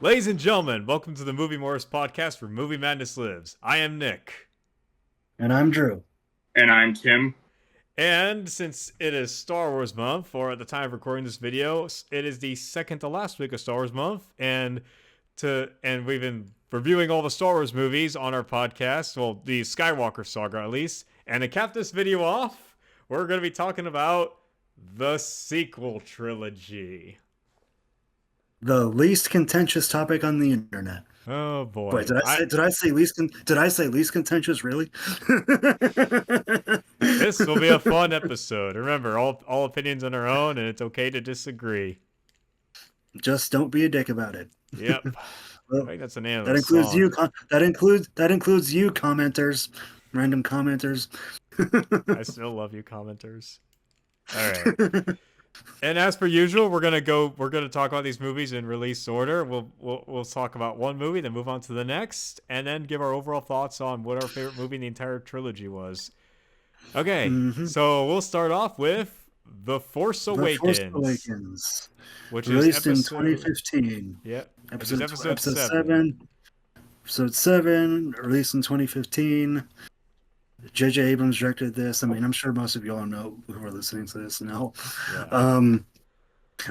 Ladies and gentlemen, welcome to the Movie Morris podcast where Movie Madness lives. I am Nick. And I'm Drew. And I'm Tim. And since it is Star Wars month, or at the time of recording this video, it is the second to last week of Star Wars month, and we've been reviewing all the Star Wars movies on our podcast, well, the Skywalker saga at least. And to cap this video off, we're going to be talking about the sequel trilogy. The least contentious topic on the internet. Oh boy! Wait, did I say least contentious? Really? This will be a fun episode. Remember, all opinions on our own, and it's okay to disagree. Just don't be a dick about it. Yep. Well, I think that's the name of that the includes song. you. That includes you, commenters, random commenters. I still love you, commenters. All right. And as per usual, we're gonna talk about these movies in release order. We'll talk about one movie, then move on to the next, and then give our overall thoughts on what our favorite movie in the entire trilogy was. Okay, So we'll start off with The Force Awakens, which released is in 2015. Yeah, episode 7. Episode 7, released in 2015. J.J. Abrams directed this. I mean, I'm sure most of you all know who are listening to this now. Yeah.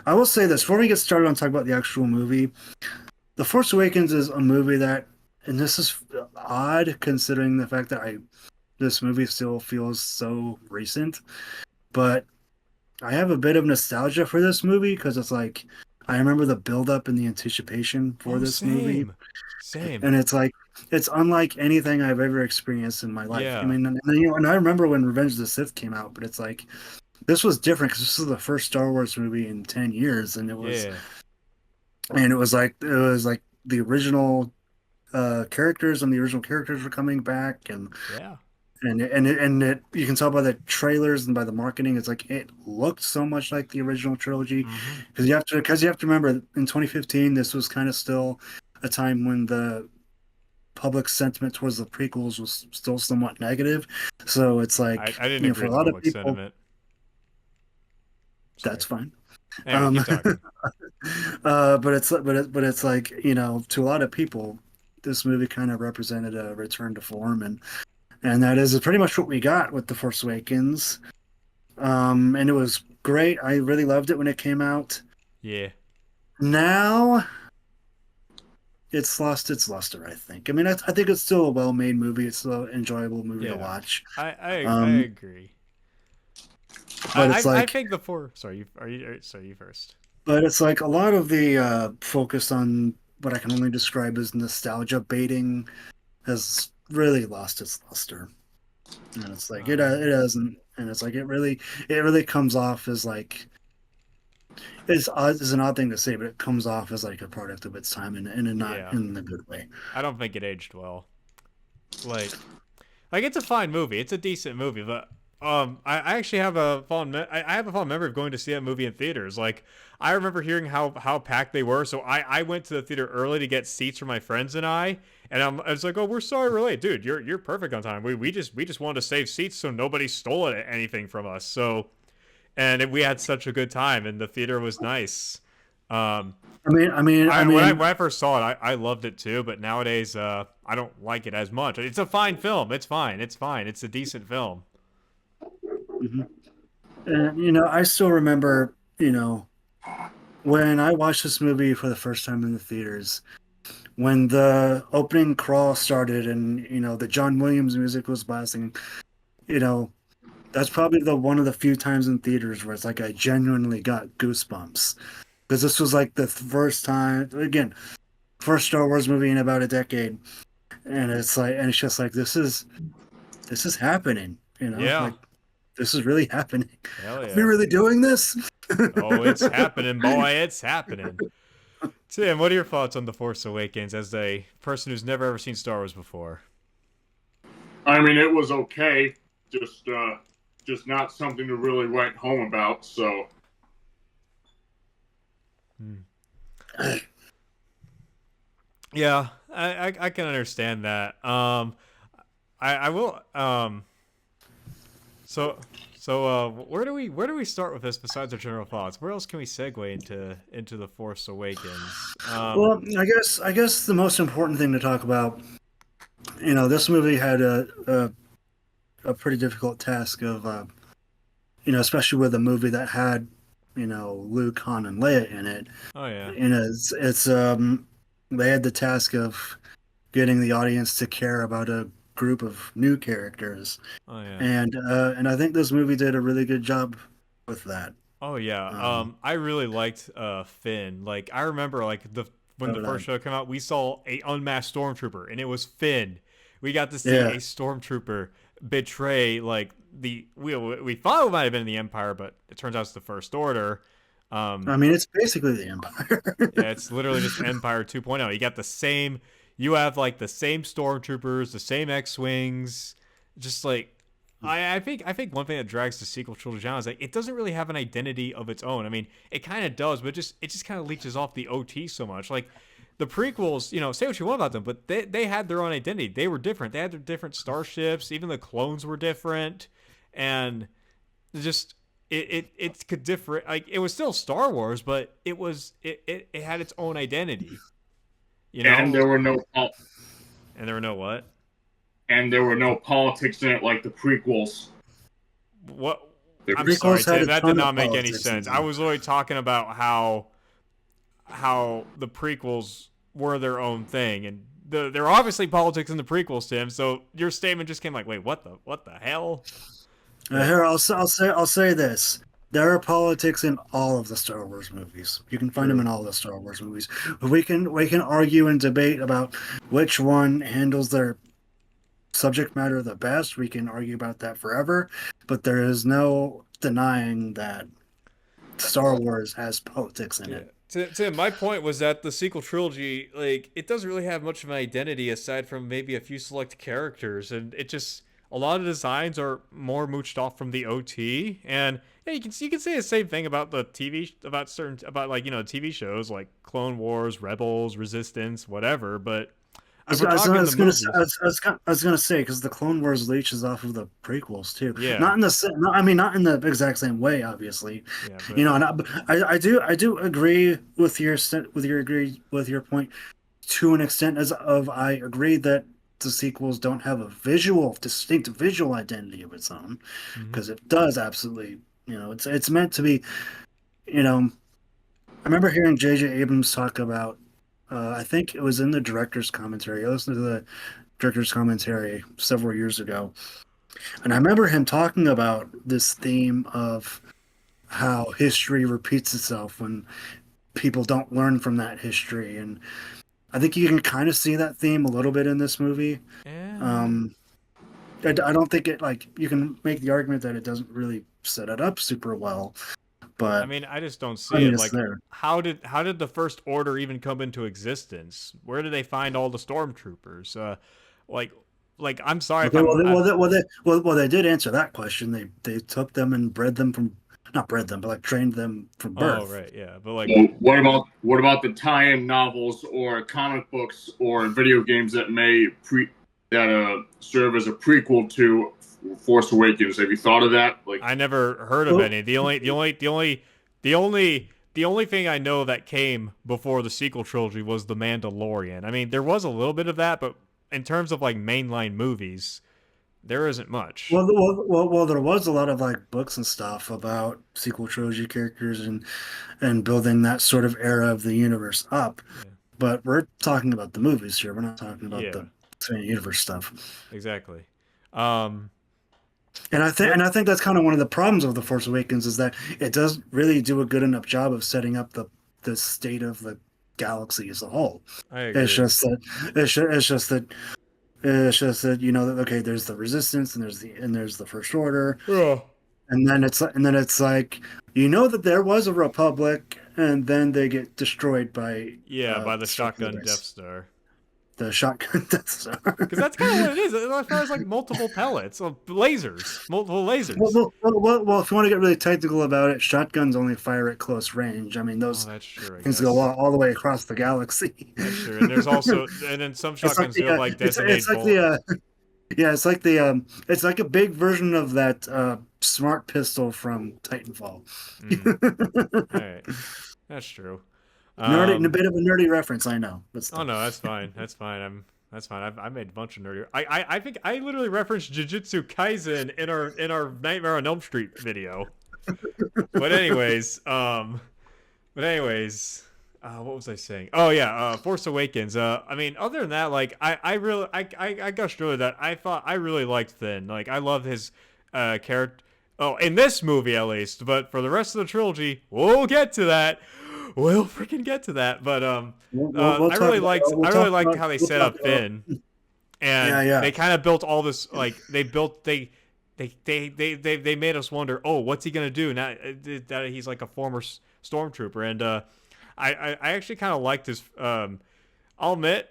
I will say this before we get started on talking about the actual movie. The Force Awakens is a movie that, and this is odd considering the fact that this movie still feels so recent, but I have a bit of nostalgia for this movie because it's like I remember the build-up and the anticipation for this movie. Same. And it's like it's unlike anything I've ever experienced in my life. Yeah. I mean, and I remember when Revenge of the Sith came out, but it's like this was different because this was the first Star Wars movie in 10 years, and it was like the original characters and the original characters were coming back, and you can tell by the trailers and by the marketing, it's like it looked so much like the original trilogy because you have to remember in 2015 this was kind of still a time when the public sentiment towards the prequels was still somewhat negative. So it's like I didn't agree with public sentiment. That's fine. Anyway, keep talking. But it's like, to a lot of people, this movie kind of represented a return to form, and that is pretty much what we got with The Force Awakens. And it was great. I really loved it when it came out. Yeah. Now it's lost its luster, I think. I mean, I think it's still a well-made movie. It's still an enjoyable movie to watch. I agree. But it's I think the four. Sorry, you first. But it's like a lot of the focus on what I can only describe as nostalgia baiting has really lost its luster, and it's like it doesn't, and it's like it really comes off as like it's an odd thing to say, but it comes off as like a product of its time, and not in the good way. I don't think it aged well. Like it's a fine movie. It's a decent movie, but I actually have a fond I have a fond memory of going to see that movie in theaters. Like I remember hearing how packed they were, so I went to the theater early to get seats for my friends and I was like, oh, we're sorry we're late, dude. You're perfect on time. We just wanted to save seats so nobody stole anything from us. So, we had such a good time, and the theater was nice. When I first saw it, I loved it too. But nowadays, I don't like it as much. It's a fine film. It's fine. It's a decent film. And I still remember, when I watched this movie for the first time in the theaters, when the opening crawl started and the John Williams music was blasting, that's probably one of the few times in theaters where it's like I genuinely got goosebumps, because this was like the first Star Wars movie in about a decade, and it's just like this is happening, like this is really happening. Hell yeah. Are we really doing this? Oh, it's happening, boy. It's happening. Tim, what are your thoughts on The Force Awakens as a person who's never ever seen Star Wars before? I mean, it was okay. Just not something to really write home about, so. Yeah, I can understand that. I will. So So where do we start with this besides our general thoughts? Where else can we segue into the Force Awakens? Well, I guess the most important thing to talk about, this movie had a pretty difficult task of, especially with a movie that had, Luke, Han, and Leia in it. Oh yeah. It's they had the task of getting the audience to care about a group of new characters, Oh yeah. and I think this movie did a really good job with that. Oh yeah. Um, I really liked Finn. Like I remember like when so the did I. first show came out, we saw a unmasked stormtrooper and it was Finn. We got to see Yeah, a stormtrooper betray like we thought it might have been the Empire, but it turns out it's the First Order. I mean it's basically the Empire. Yeah, it's literally just Empire 2.0. You got the same you have like the same stormtroopers, the same X-wings, just like I think one thing that drags the sequel trilogy down is like it doesn't really have an identity of its own. I mean, it kind of does, but it just kind of leeches off the OT so much. Like the prequels, say what you want about them, but they had their own identity. They were different. They had their different starships. Even the clones were different, and just it could differ. Like it was still Star Wars, but it had its own identity. You And know, there were no and there were no what politics in it like the prequels. what. The I'm sorry, Prequels had Tim. a That did ton of not make any politics in sense. I them. was literally talking about how the prequels were their own thing, and there are obviously politics in the prequels, Tim. So your statement just came like, wait, what the hell? But Here, I'll say this. There are politics in all of the Star Wars movies. You can find them true. in all the Star Wars movies. We can argue and debate about which one handles their subject matter the best. We can argue about that forever, but there is no denying that Star Wars has politics in Yeah. it. Tim, my point was that the sequel trilogy, like, it doesn't really have much of an identity aside from maybe a few select characters, and it just a lot of designs are more mooched off from the OT, and yeah, you can say the same thing about the TV about like TV shows like Clone Wars, Rebels, Resistance, whatever. But I if was, we're I was, I talking the was gonna, say- movies, I was gonna say because the Clone Wars leeches off of the prequels too. yeah, Not in the, I mean, not in the exact same way, obviously. yeah, but And I do agree with your point to an extent. I agree that the sequels don't have a distinct visual identity of its own, mhm. because it does absolutely. It's meant to be. You know, I remember hearing J.J. Abrams talk about. I think it was in the director's commentary. I listened to the director's commentary several years ago, and I remember him talking about this theme of how history repeats itself when people don't learn from that history. And I think you can kind of see that theme a little bit in this movie. Yeah. Um, I don't think you can make the argument that it doesn't really set it up super well, I but mean, I just don't I see mean, it. it's Like, there. how did the First Order even come into existence? Where did they find all the stormtroopers? Like, I'm sorry if Okay, well, I'm. they did answer that question. They took them and bred them from, not bred them, but like trained them from Oh birth. right, yeah, but like, Well, what about the tie-in novels or comic books or video games that serve as a prequel to Force Awakens? Have you thought of that? Like, I never heard of Well, any. The only thing I know that came before the sequel trilogy was the Mandalorian. I mean, there was a little bit of that, but in terms of like mainline movies, there isn't much. there was a lot of like books and stuff about sequel trilogy characters and building that sort of era of the universe up. Yeah, But we're talking about the movies here. We're not talking about yeah, the cinematic universe stuff. exactly. Um, And I think that's kind of one of the problems of the Force Awakens is that it doesn't really do a good enough job of setting up the state of the galaxy as a whole. I It's agree. just that it's just that that okay, there's the Resistance and there's the First Order, Oh. and then it's like that there was a Republic, and then they get destroyed by Yeah, by the Destruction of shotgun the Death Base. Star. The shotgun Death Star. Because that's kind of what it is. It fires like multiple pellets, multiple Well, lasers. well, well, well, well, if you want to get really technical about it, shotguns only fire at close range. I mean, Oh, those that's true, I things go guess. all the way across the galaxy. That's true. And there's also, and then some It's like shotguns do the have like it's designated like the bullet. Yeah, it's like a big version of that smart pistol from Titanfall. Mm, all right, that's true. Nerdy, a Um, bit of a nerdy reference, I know, but oh still. no, that's fine. That's fine. That's fine. I made a bunch of nerdy. I think I literally referenced Jujutsu Kaisen in our Nightmare on Elm Street video. But anyways, what was I saying? Oh yeah, Force Awakens. I mean, other than that, like I gushed earlier that I thought I really liked Finn. Like I love his character. Oh, in this movie at least. But for the rest of the trilogy, we'll get to that. We'll freaking get to that. But We'll I talk really about liked we'll I really talk liked about how they we'll set talk up about Finn, yeah, and yeah. they kind of built all this like they made us wonder, oh, what's he gonna do now that he's like a former stormtrooper? And I actually kind of liked his. I'll admit,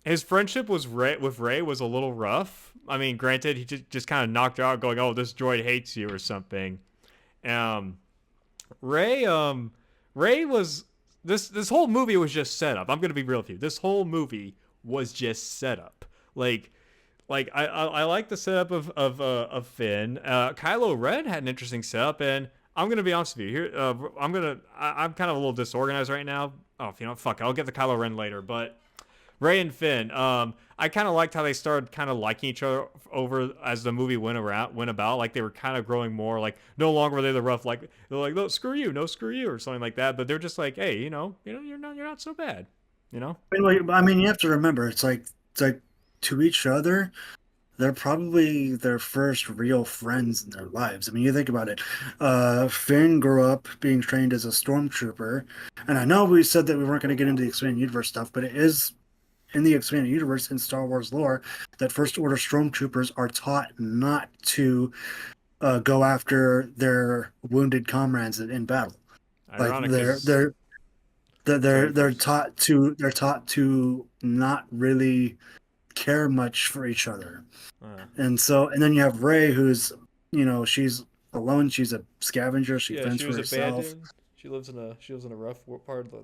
his friendship with Ray was a little rough. I mean, granted, he just kind of knocked her out, going, "Oh, this droid hates you" or something. Um, Ray, Ray was this whole movie was just set up. I'm gonna be real with you. This whole movie was just set up. Like I like the setup of Finn. Kylo Ren had an interesting setup, and I'm gonna be honest with you. Here, I'm kind of a little disorganized right now. Oh, you know, fuck, I'll get the Kylo Ren later. But Ray and Finn, I kind of liked how they started kind of liking each other over as the movie went about. Like they were kind of growing more. Like no longer were they the rough. Like they're like, no, screw you, no, screw you, or something like that. But they're just like, hey, you're not so bad, you know. I mean, you have to remember, it's like to each other, they're probably their first real friends in their lives. I mean, you think about it. Finn grew up being trained as a stormtrooper, and I know we said that we weren't going to get into the expanded universe stuff, but it is in the expanded universe in Star Wars lore that First Order stormtroopers are taught not to go after their wounded comrades in battle. Like Ironic, because sorry, first. they're taught to not really care much for each other. And then you have Ray, who's, she's alone. She's a scavenger. She Yeah, fends she for was herself. abandoned. She lives in a rough part of the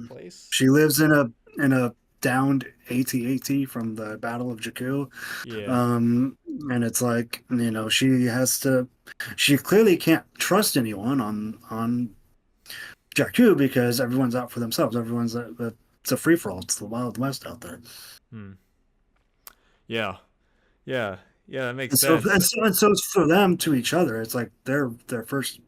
place. She lives in a downed AT-AT from the Battle of Jakku. Yeah. And it's like, she clearly can't trust anyone on Jakku because everyone's out for themselves. It's a free for all. It's the Wild West out there. Hmm. Yeah. Yeah. Yeah, that makes And so, and sense. so, and so it's for them to each other. It's like they're their first,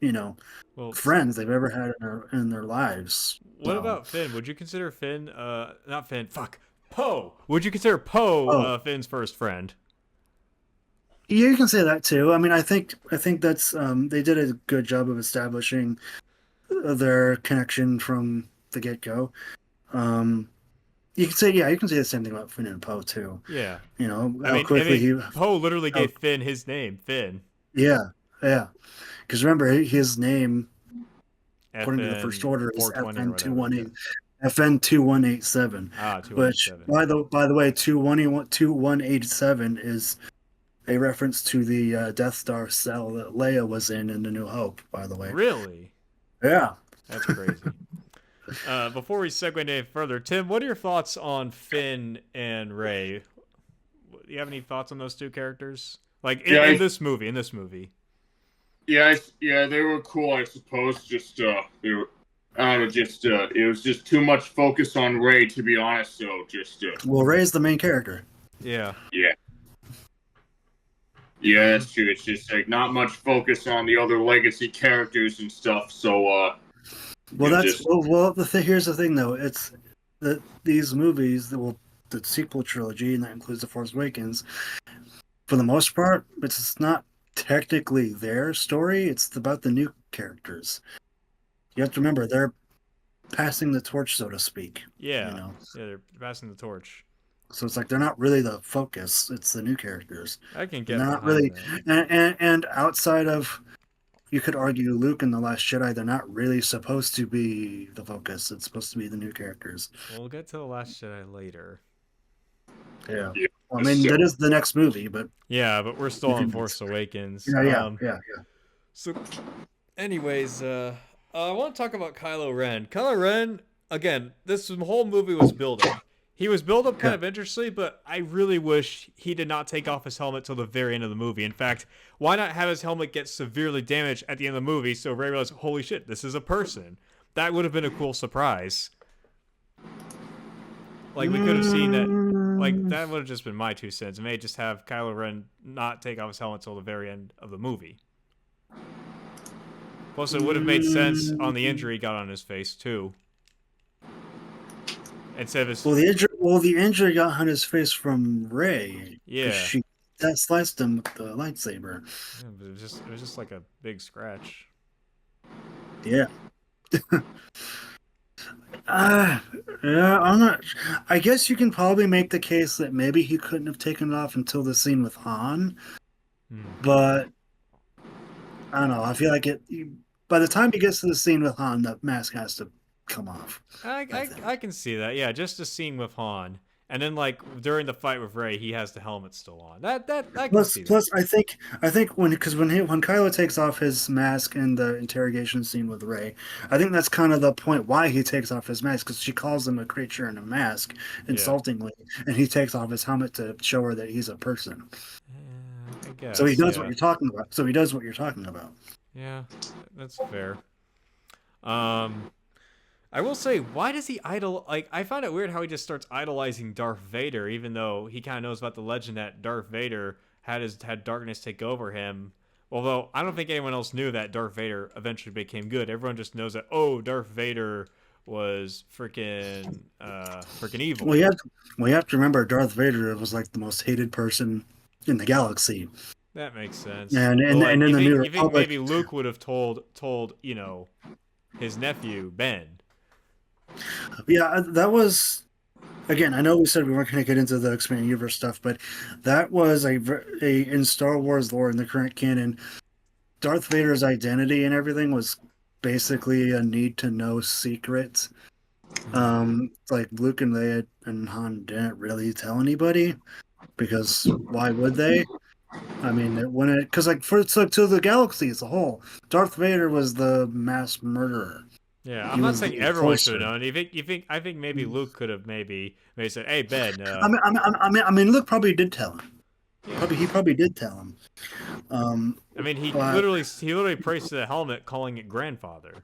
you know, Well, friends they've ever had in their lives. what So, about Finn? Would you consider Finn not Finn, fuck. Poe. Would you consider Poe oh, Finn's first friend? yeah, you can say that too. I mean, I think that's they did a good job of establishing their connection from the get go. Um, you can say the same thing about Finn and Poe too. Yeah. How I quickly mean, Poe literally how, gave Finn his name, Finn. yeah, yeah. Because remember, his name, according to the First FN Order, is 420 or FN two whatever. one eight, FN 2187. Ah, Which, 2187. by the way, 2187 is a reference to the Death Star cell that Leia was in The New Hope. By the way, Really? yeah. That's crazy. Before we segue any further, Tim, what are your thoughts on Finn and Ray? Do you have any thoughts on those two characters? Like Yeah, in this movie, yeah, they were cool, I suppose. Just they were, I don't know, just it was just too much focus on Ray, to be honest. So just Well, Rey's the main character. Yeah. yeah, yeah, that's true. It's just like not much focus on the other legacy characters and stuff. So Well, just here's the thing, though. It's that these movies, the sequel trilogy, and that includes The Force Awakens, for the most part, it's not technically their story. It's about the new characters. You have to remember, they're passing the torch, so to speak. Yeah. Yeah, they're passing the torch. So it's like they're not really the focus. It's the new characters. I can And get they're not behind really, that. and outside of, you could argue Luke and The Last Jedi, they're not really supposed to be the focus. It's supposed to be the new characters. We'll get to the Last Jedi later. Yeah. yeah, Well, I mean, that is the next movie, but Yeah, but we're still you on can, Force Awakens. yeah. So, anyways, I want to talk about Kylo Ren. Kylo Ren, again, this whole movie was building. he was built up kind of interestingly, but I really wish he did not take off his helmet till the very end of the movie. In fact, why not have his helmet get severely damaged at the end of the movie so Rey realized, holy shit, this is a person. That would have been a cool surprise. Like, we could have seen that. Like, that would have just been my 2 cents. It may just have Kylo Ren not take off his helmet till the very end of the movie. Plus, it would have made sense on the injury he got on his face, too. Instead of his... Well, the injury got on his face from Rey. Yeah. That sliced him with the lightsaber. Yeah, but it was just like a big scratch. Yeah. Yeah, I'm not. I guess you can probably make the case that maybe he couldn't have taken it off until the scene with Han. But I don't know. I feel like by the time he gets to the scene with Han, the mask has to come off. I can see that. Yeah, just a scene with Han, and then like during the fight with Rey, he has the helmet still on. That I can see. Plus, I think when Kylo takes off his mask in the interrogation scene with Rey, I think that's kind of the point why he takes off his mask, because she calls him a creature in a mask insultingly, and he takes off his helmet to show her that he's a person. I guess, so he does what you're talking about. So he does what you're talking about. Yeah, that's fair. I will say, why does he I find it weird how he just starts idolizing Darth Vader, even though he kind of knows about the legend that Darth Vader had darkness take over him. Although I don't think anyone else knew that Darth Vader eventually became good. Everyone just knows that Darth Vader was freaking evil. Well, you have to remember Darth Vader was like the most hated person in the galaxy. That makes sense. And in the New Republic, you think maybe Luke would have told his nephew Ben. Yeah, that was, again, I know we said we weren't going to get into the expanded universe stuff, but that was in Star Wars lore, in the current canon, Darth Vader's identity and everything was basically a need-to-know secret. Like Luke and Leia and Han didn't really tell anybody, because why would they? I mean, because to the galaxy as a whole, Darth Vader was the mass murderer. Yeah, I'm not saying everyone should have known. I think maybe Luke could have maybe said, "Hey Ben." I mean, Luke probably did tell him. Yeah. He probably did tell him. I mean, he literally praised the helmet, calling it grandfather.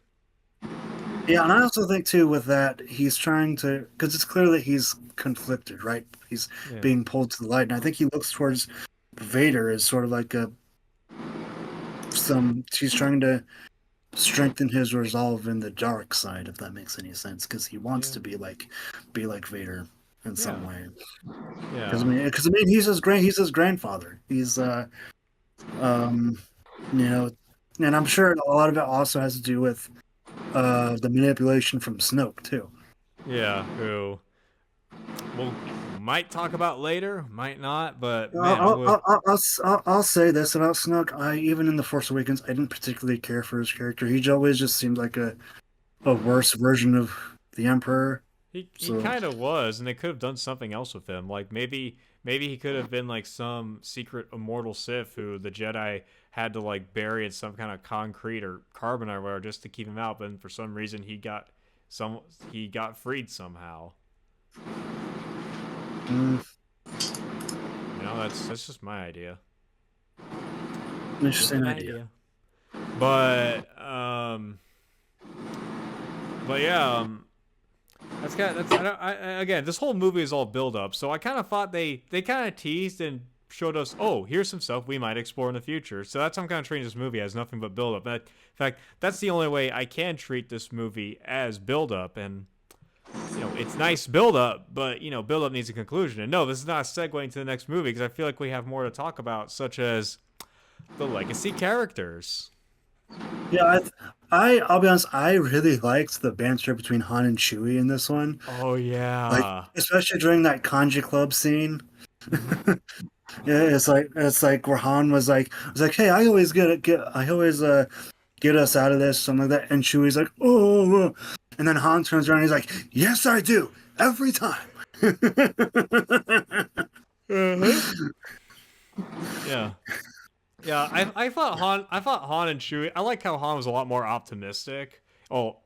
Yeah, and I also think too with that he's trying to, because it's clear that he's conflicted, right? He's being pulled to the light, and I think he looks towards Vader as sort of like she's trying to strengthen his resolve in the dark side, if that makes any sense, because he wants to be like Vader in some way. Yeah, because I mean he's his grandfather. He's and I'm sure a lot of it also has to do with the manipulation from Snoke too. Yeah, who we'll might talk about later, might not, but man, I'll say this about Snoke. Even in The Force Awakens, I didn't particularly care for his character. He always just seemed like a worse version of the Emperor. He kind of was, and they could have done something else with him. Like maybe he could have been like some secret immortal Sith who the Jedi had to like bury in some kind of concrete or carbonite or whatever just to keep him out. But for some reason, he got freed somehow. That's just my idea. Interesting idea. But yeah, again, this whole movie is all build up. So I kind of thought they kind of teased and showed us, here's some stuff we might explore in the future. So that's how I'm kind of treating this movie as nothing but build up. In fact, that's the only way I can treat this movie as build up. And it's nice build-up, but, build-up needs a conclusion. And no, this is not a segue into the next movie, because I feel like we have more to talk about, such as the legacy characters. Yeah, I'll be honest, I really liked the banter between Han and Chewie in this one. Oh, yeah. Like, especially during that kanji club scene. Yeah, it's like where Han was like, hey, I always get us out of this, something like that. And Chewie's like, oh. And then Han turns around and he's like, yes, I do. Every time. Yeah. Yeah, I thought Han and Chewie, I like how Han was a lot more optimistic. For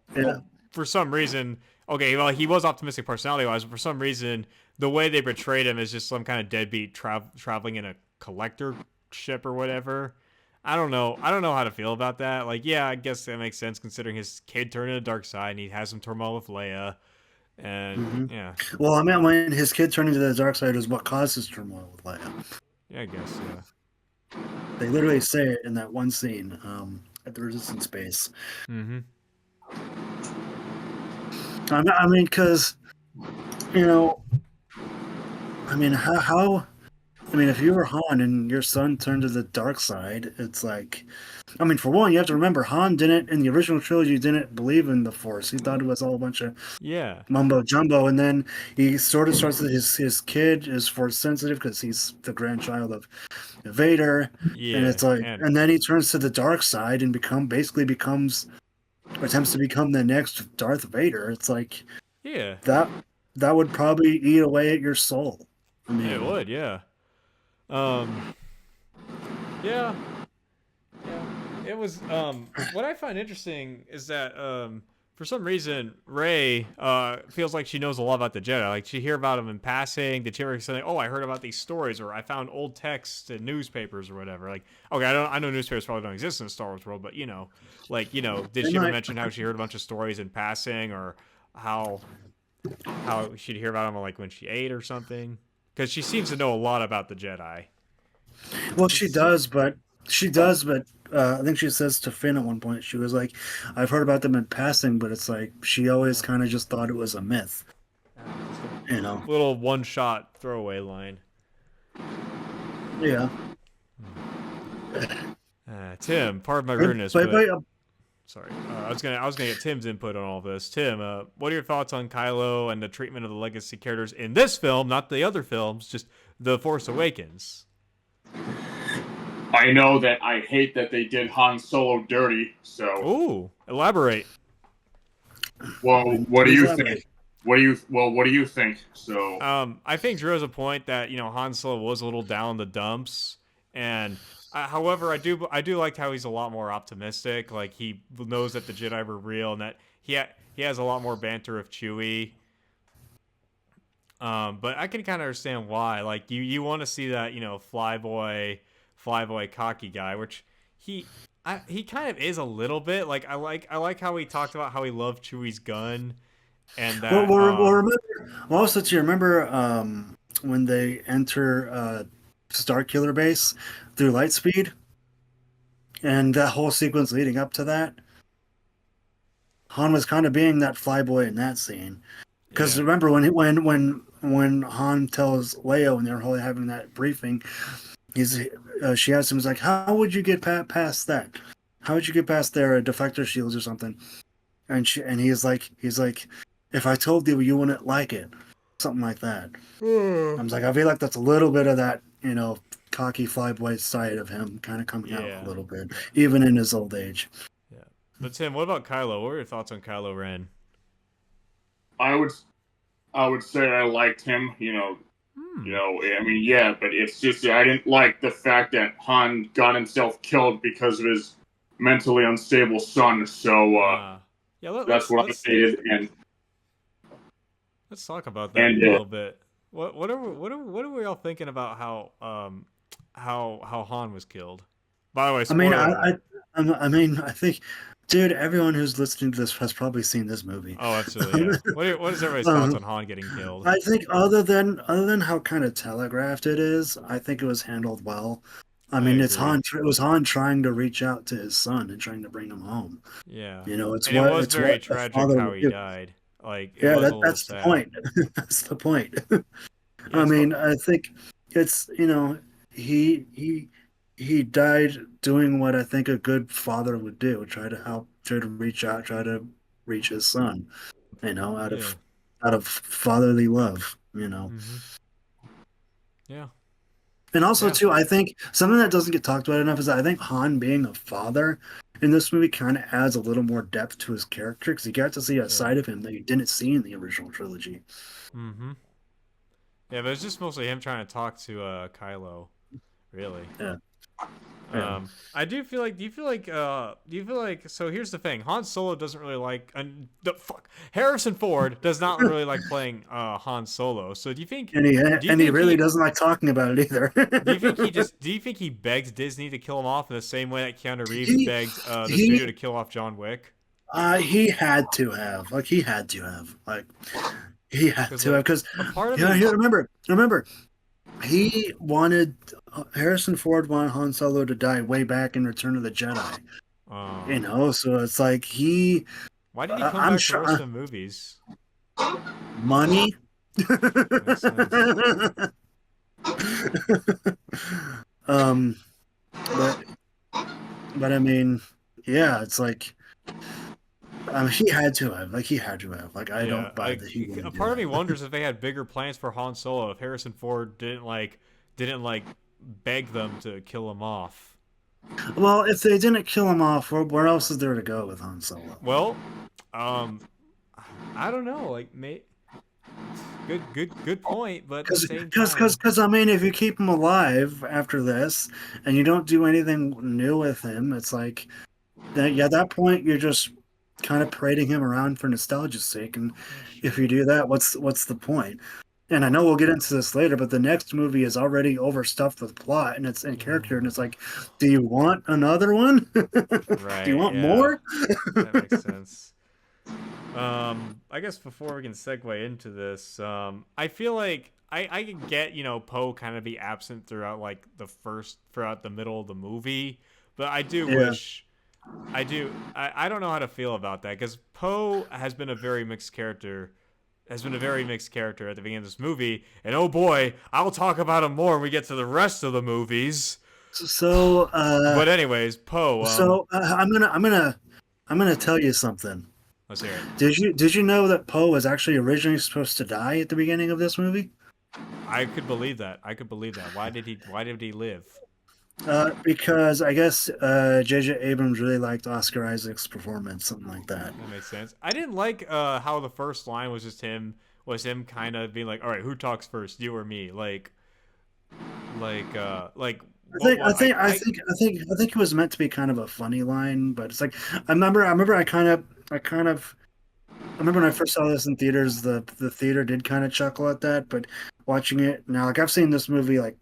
some reason, okay, well, he was optimistic personality-wise, but for some reason, the way they portrayed him is just some kind of deadbeat traveling in a collector ship or whatever. I don't know. I don't know how to feel about that. Like, yeah, I guess that makes sense considering his kid turned to the dark side and he has some turmoil with Leia. And Hmm. yeah, Well, I mean, when his kid turning to the dark side is what caused his turmoil with Leia. yeah, I guess, yeah. They literally say it in that one scene at the Resistance base. Mm-hmm. I mean, because you know, I mean, how I mean, if you were Han and your son turned to the dark side, it's like, I mean, for one, you have to remember Han didn't in the original trilogy didn't believe in the Force. He thought it was all a bunch of Yeah. mumbo jumbo, and then he sort of starts his kid is Force sensitive because he's the grandchild of Vader, and Yeah. it's like, And and then he turns to the dark side and becomes attempts to become the next Darth Vader. It's like yeah. that that would probably eat away at your soul. I Yeah, it mean, would, yeah. Um yeah. Yeah. It was what I find interesting is that for some reason Rey feels like she knows a lot about the Jedi. Like she hear about them in passing. Did she ever say, "Oh, I heard about these stories," or "I found old texts in newspapers," or whatever? Like, okay, I know newspapers probably don't exist in the Star Wars world, but did they she ever might. mention how she heard a bunch of stories in passing, or how she'd hear about them like when she ate or something? Because she seems to know a lot about the Jedi. Well, It's, she does, but I think she says to Finn at one point, she was like, "I've heard about them in passing, but it's like she always yeah. kind of just thought it was a myth." Just You know? a little one shot throwaway line. Yeah. Tim, pardon my But, rudeness, but, but but sorry. I was gonna get Tim's input on all this. Tim, what are your thoughts on Kylo and the treatment of the legacy characters in this film, not the other films, just The Force Awakens? I know that I hate that they did Han Solo dirty. So, Ooh, elaborate. well, what do please you elaborate. think? What do you think? So, I think Drew has a point that Han Solo was a little down the dumps, and however, I do like how he's a lot more optimistic. Like he knows that the Jedi were real, and that he has a lot more banter with Chewie. But I can kind of understand why. Like you want to see that flyboy cocky guy, which he he kind of is a little bit. Like I like how he talked about how he loved Chewie's gun and Well, that well, well, remember, well, also, do you remember when they enter Star Killer Base through Lightspeed and that whole sequence leading up to that? Han was kind of being that flyboy in that scene. Because yeah remember when Han tells Leia when they're having that briefing, he's she asks him, he's like, "How would you get past that? How would you get past their deflector shields or something?" And he's like, "If I told you, you wouldn't like it." Something like that. I was like, I feel like that's a little bit of that, cocky flyboy side of him kind of coming out a yeah little bit, even in his old age. yeah. But Tim, what about Kylo? What were your thoughts on Kylo Ren? I would I would say I liked him. Hmm. I mean, yeah, but it's just I didn't like the fact that Han got himself killed because of his mentally unstable son. So Yeah. that's what I hated, Let's talk about that and a little bit. What are we all thinking about how Han was killed? By the way, I mean, spoiler alert. I mean, I think, dude, everyone who's listening to this has probably seen this movie. Oh, absolutely, yeah. What is everybody's thoughts Um, on Han getting killed? I think other than how kind of telegraphed it is, I think it was handled well. I I mean, agree. It was Han trying to reach out to his son and trying to bring him home. Yeah, It's and it was it's very what a tragic father how would he do. died. Like it Yeah, was a little that's the sad. point. That's the point. Yeah, I it's mean, I think it's he he died doing what I think a good father would do: try to reach out, try to reach his son. yeah. Out of fatherly love. Mm-hmm. Yeah. And also, Yeah. too, I think something that doesn't get talked about enough is that I think Han being a father in this movie kind of adds a little more depth to his character because you got to see a Yeah. side of him that you didn't see in the original trilogy. Mm-hmm. Yeah, but it's just mostly him trying to talk to Kylo, really. Yeah. Yeah. I do feel like. Do you feel like? So here's the thing. Han Solo doesn't really like. Harrison Ford does not really like playing Han Solo. So do you think? Do you And he think really doesn't like talking about it either. Do you think he just? Do you think he begged Disney to kill him off in the same way that Keanu Reeves he begged the studio he to kill off John Wick? he had to have he had Because to have like because a part of you know, me. remember he wanted Harrison Ford wanted Han Solo to die way back in Return of the Jedi. You Um, know, so it's like why did he come I'm back for the sure rest of the movies? money. Makes sense. um, but I mean, yeah, it's like he had to have I Yeah, don't buy that he a wouldn't do part of me that. wonders if they had bigger plans for Han Solo if Harrison Ford didn't like beg them to kill him off. Well, if they didn't kill him off, where else is there to go with Han Solo? Well, um, I don't know. Good point. But at the same time, Because I mean, if you keep him alive after this and you don't do anything new with him, it's like that. Yeah, at that point you're just kind of parading him around for nostalgia's sake. And if you do that, what's the point? And I know we'll get into this later, but the next movie is already overstuffed with plot and it's in character, and it's like, do you want another one? Do you right? want Yeah, more? that makes sense. I guess before we can segue into this, I feel like I can get Poe kind of be absent throughout throughout the middle of the movie, but I do Yeah. wish I don't know how to feel about that because Poe has been a very mixed character. Has been a very mixed character at the beginning of this movie, and oh boy, I'll talk about him more when we get to the rest of the movies. So, But anyways, Poe. I'm gonna tell you something. Let's hear it. Did you know that Poe was actually originally supposed to die at the beginning of this movie? I could believe that. I could believe that. Why did he live? Because I guess J.J. Abrams really liked Oscar Isaac's performance, something like that. That makes sense. I didn't like how the first line was just him kind of being like, "All right, who talks first, you or me?" I think it was meant to be kind of a funny line, but it's like I remember when I first saw this in theaters, the theater did kind of chuckle at that, but watching it now, like I've seen this movie like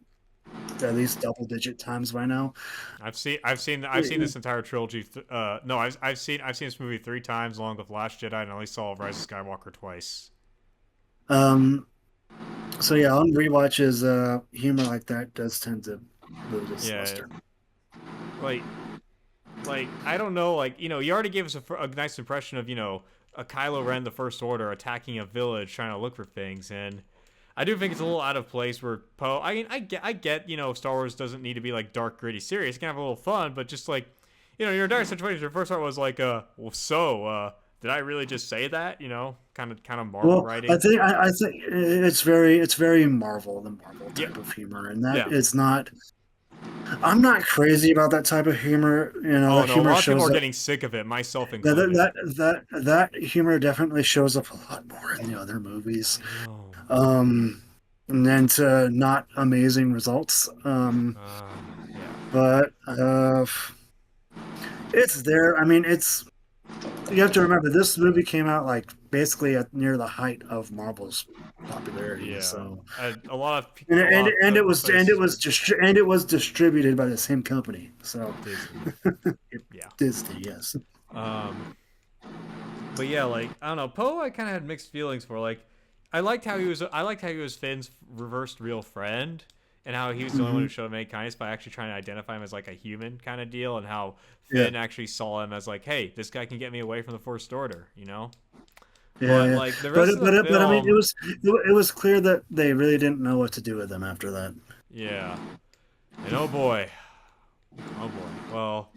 at least double digit times by now. I've seen this entire trilogy. No, I've seen this movie 3 times along with Last Jedi, and I only saw Rise of Skywalker twice. Um, so yeah, on rewatches, humor like that does tend to lose its Yeah, luster. like I don't know, you already gave us a nice impression of a Kylo Ren, the First Order, attacking a village trying to look for things, and I do think it's a little out of place where Poe. I mean, I get Star Wars doesn't need to be like dark, gritty, serious. It can have a little fun, but just you're in a dire situation. Your first part was like, did I really just say that? Kind of Marvel Well, writing. I think it's very Marvel, the Marvel type of humor, and that Yeah. is not. I'm not crazy about that type of humor. Oh The no, a humor lot of people shows are up. getting sick of it, myself That, included. that humor definitely shows up a lot more in the other movies. Oh. And then to not amazing results. Yeah. But it's there. I mean, you have to remember this movie came out like basically at near the height of Marvel's popularity. Yeah. So A lot of and it was places and it was distributed by the same company. So Disney. Yeah. Disney, yes. But yeah, I don't know, Poe. I kind of had mixed feelings for. I liked how he was Finn's reversed real friend, and how he was the only one who showed him any kindness by actually trying to identify him as like a human kind of deal, and how Finn actually saw him as like, hey, this guy can get me away from the First Order, Yeah, But the rest of the film, I mean, it was clear that they really didn't know what to do with him after that. yeah, and oh boy, well.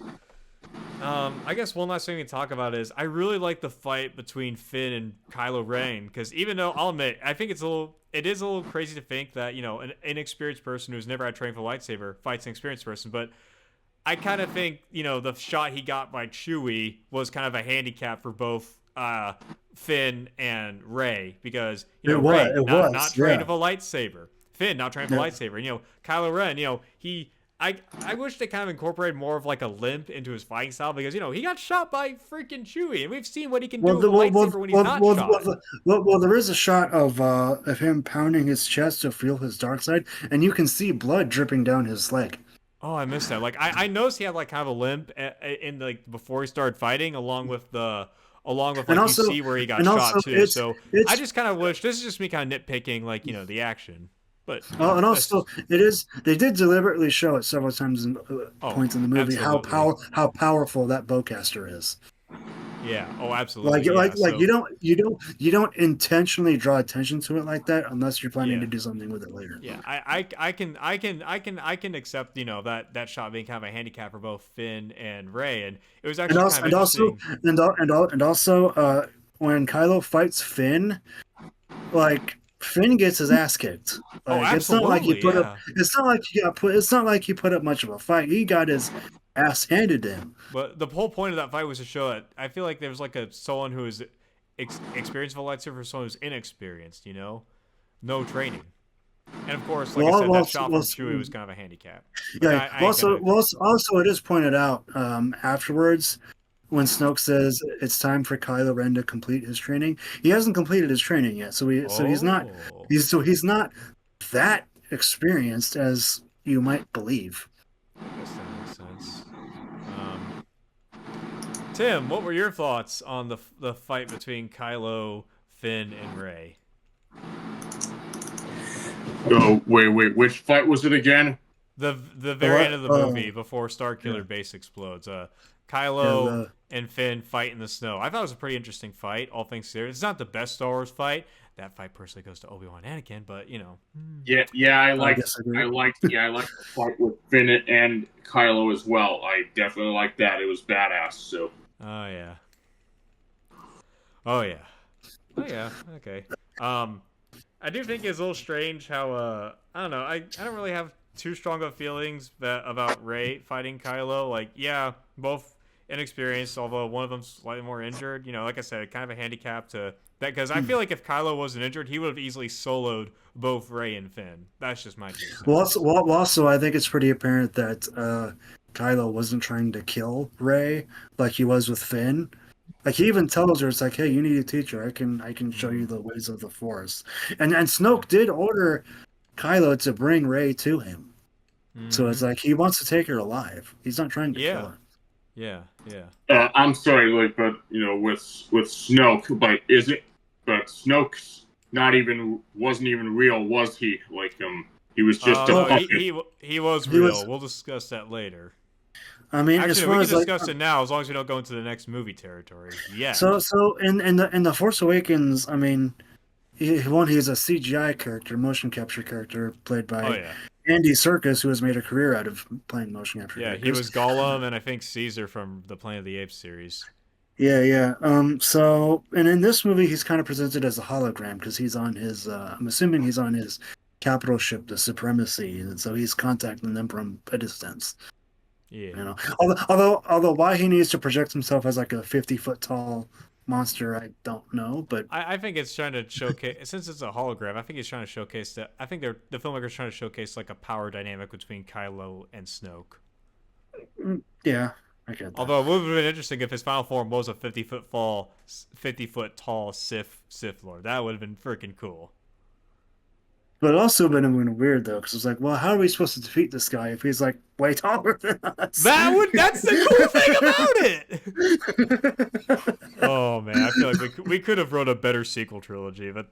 I guess one last thing we can talk about is I really like the fight between Finn and Kylo Ren, because even though I'll admit I think it is a little crazy to think that an inexperienced person who's never had training for a lightsaber fights an experienced person, but I kind of think the shot he got by Chewie was kind of a handicap for both Finn and Rey, because Rey not trained with a lightsaber, Finn not trained with a lightsaber, and Kylo Ren he I wish they kind of incorporated more of like a limp into his fighting style because he got shot by freaking Chewie and we've seen what he can do with a lightsaber when he's not shot. There is a shot of him pounding his chest to feel his dark side, and you can see blood dripping down his leg. Oh, I missed that. Like I noticed he had like kind of a limp in like before he started fighting, along with like Also, you see where he got shot too. So it's I just kind of wish this is just me kind of nitpicking like the action, but and also it is they did deliberately show it several times in points in the movie absolutely. how powerful that bowcaster is. Yeah. Oh, absolutely. Like So, you don't intentionally draw attention to it like that unless you're planning yeah. to do something with it later. Yeah, I can accept that shot being kind of a handicap for both Finn and Ray, and it was And actually also kind of interesting. and also when Kylo fights Finn, like Finn gets his ass kicked. Oh, Like absolutely, yeah. it's not like he put up much of a fight. He got his ass handed to him. But the whole point of that fight was to show that I feel like there was like someone who is experienced with a lightsaber, for someone who's inexperienced, no training, and of course, like I said, that shot from Chewie was kind of a handicap. But Yeah. Also, it is pointed out afterwards when Snoke says it's time for Kylo Ren to complete his training. He hasn't completed his training yet, so Oh, he's not that experienced as you might believe. I guess that makes sense. Um, Tim, what were your thoughts on the fight between Kylo, Finn, and Rey? Oh, wait, which fight was it again? The very end of the movie before Starkiller Yeah. Base explodes. Yeah, Kylo and Finn fight in the snow. I thought it was a pretty interesting fight, all things considered. It's not the best Star Wars fight. That fight personally goes to Obi-Wan Anakin, but Yeah, I liked disagree. the fight with Finn and Kylo as well. I definitely liked that. It was badass. So Oh yeah. Oh yeah. Oh yeah. Okay. I do think it's a little strange how I don't know. I don't really have too strong of feelings about Rey fighting Kylo. Like, yeah, both inexperienced, although one of them's slightly more injured. Like I said, kind of a handicap to that because I feel like if Kylo wasn't injured, he would have easily soloed both Rey and Finn. That's just my 2 cents. Also, I think it's pretty apparent that Kylo wasn't trying to kill Rey like he was with Finn. Like he even tells her, it's like, "Hey, you need a teacher. I can show you the ways of the Force." And Snoke did order Kylo to bring Rey to him. So it's like he wants to take her alive. He's not trying to kill her. Yeah. I'm sorry, like, but with Snoke, but Snoke's wasn't even real, was he? Like, he was just a No, puppet. he was real. We'll discuss that later. I mean, Actually, as we far can as discuss it now, as long as we don't go into the next movie territory. Yeah. so in the Force Awakens, I mean, he's a CGI character, motion capture character played by Oh yeah. Andy Serkis, who has made a career out of playing motion capture Yeah, characters. he was Gollum, and I think Caesar from the Planet of the Apes series. Yeah. So, and in this movie, he's kind of presented as a hologram because he's on his. I'm assuming he's on his capital ship, the Supremacy, and so he's contacting them from a distance. Yeah. Although why he needs to project himself as like a 50-foot tall monster, I don't know. But I think it's trying to showcase, since it's a hologram, I think it's trying to showcase that. I think the filmmaker's trying to showcase like a power dynamic between Kylo and Snoke. yeah, I get that. Although it would have been interesting if his final form was a 50-foot tall Sith Lord. That would have been freaking cool. But it also been weird though, because it's like, well, how are we supposed to defeat this guy if he's like way taller than us? That's the cool thing about it. Oh man, I feel like we could have wrote a better sequel trilogy, but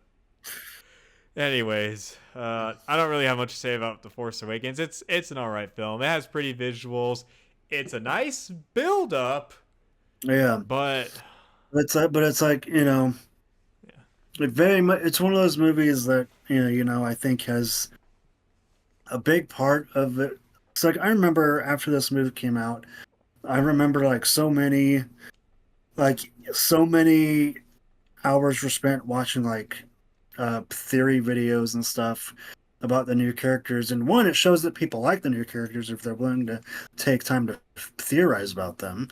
anyways, I don't really have much to say about The Force Awakens. It's an alright film. It has pretty visuals. It's a nice build up. Yeah, but it's like like very much. It's one of those movies that I think has a big part of it. It's like I remember after this movie came out, I remember so many hours were spent watching theory videos and stuff about the new characters. And one, it shows that people like the new characters if they're willing to take time to theorize about them.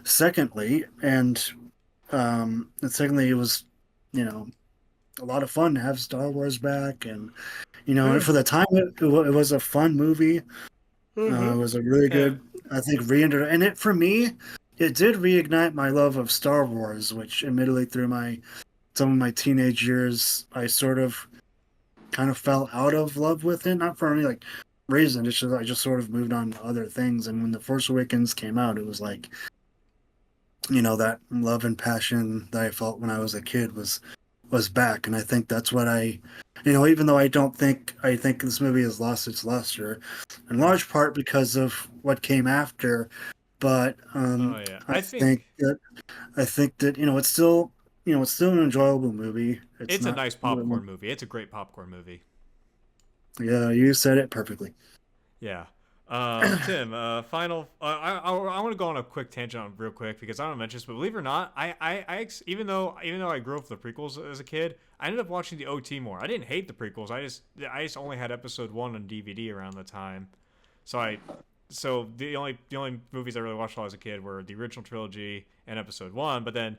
Secondly, it was a lot of fun to have Star Wars back, and for the time it was a fun movie. It was a really good, I think, and it for me, it did reignite my love of Star Wars, which admittedly through some of my teenage years, I sort of kind of fell out of love with it. Not for any like reason, it's just I just sort of moved on to other things. And when The Force Awakens came out, it was like, that love and passion that I felt when I was a kid was back. And I think that's what even though I think this movie has lost its luster, in large part because of what came after. But I think that it's still an enjoyable movie. It's a nice popcorn movie. It's a great popcorn movie. Yeah, you said it perfectly. Yeah. Tim, final. I want to go on a quick tangent on real quick because I don't mention this, but believe it or not, even though I grew up with the prequels as a kid, I ended up watching the OT more. I didn't hate the prequels. I just only had episode 1 on DVD around the time, so the only movies I really watched while I was a kid were the original trilogy and episode 1. But then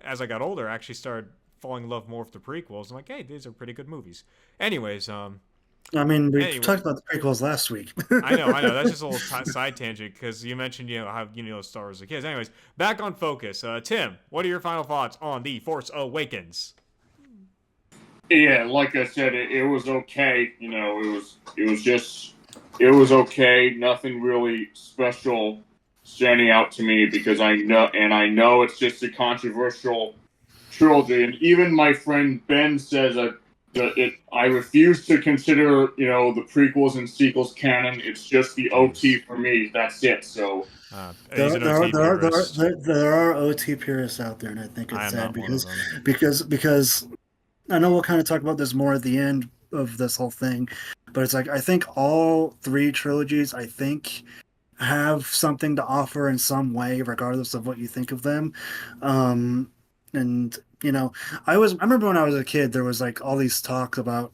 as I got older, I actually started falling in love more with the prequels. I'm like, hey, these are pretty good movies. Anyways, we talked about the prequels last week. I know. That's just a little side tangent because you mentioned how Star Wars as a kid. Anyways, back on focus. Tim, what are your final thoughts on The Force Awakens? Yeah, like I said, it was okay. It was okay. Nothing really special standing out to me because I know it's just a controversial trilogy, and even my friend Ben says that I refuse to consider the prequels and sequels canon. It's just the OT for me. That's it. So there are OT purists out there, and I think it's sad because I know we'll kind of talk about this more at the end of this whole thing, but it's like I think all 3 trilogies have something to offer in some way, regardless of what you think of them. And I remember when I was a kid, there was like all these talks about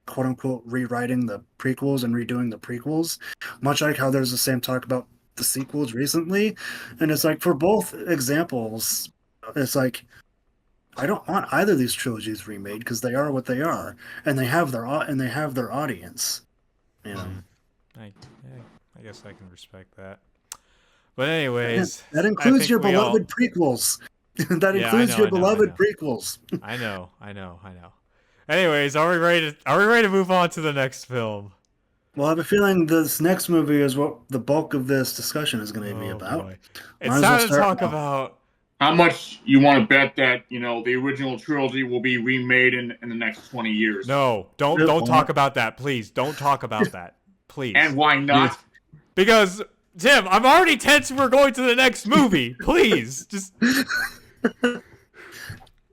quote unquote rewriting the prequels and redoing the prequels, much like how there's the same talk about the sequels recently. And it's like for both examples, it's like I don't want either of these trilogies remade because they are what they are, and they have their audience. I guess I can respect that. But anyways, that includes your beloved prequels. That includes your beloved prequels. I know. Anyways, are we ready to move on to the next film? Well, I have a feeling this next movie is what the bulk of this discussion is going to be about. Boy. It's time to talk about how much you want to bet that the original trilogy will be remade in the next 20 years. No, don't talk about that, please. Don't talk about that, please. And why not? Because Tim, I'm already tense. We're going to the next movie. Please, just.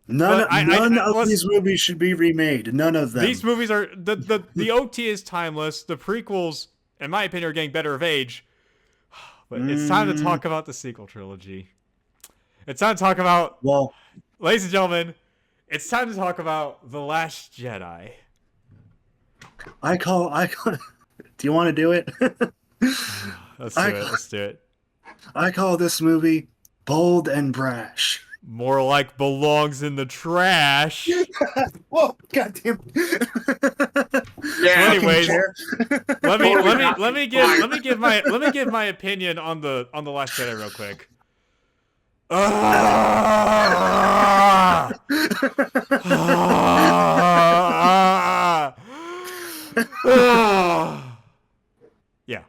None of these movies should be remade. None of them. These movies are the OT is timeless. The prequels, in my opinion, are getting better of age. But it's time to talk about the sequel trilogy. It's time to talk about. Well, ladies and gentlemen, it's time to talk about The Last Jedi. I call. Do you want to do it? Let's do it. I call this movie bold and brash. More like belongs in the trash. Whoa, goddamn. Yeah. So anyways, let me give my opinion on the Last Jedi real quick. Yeah.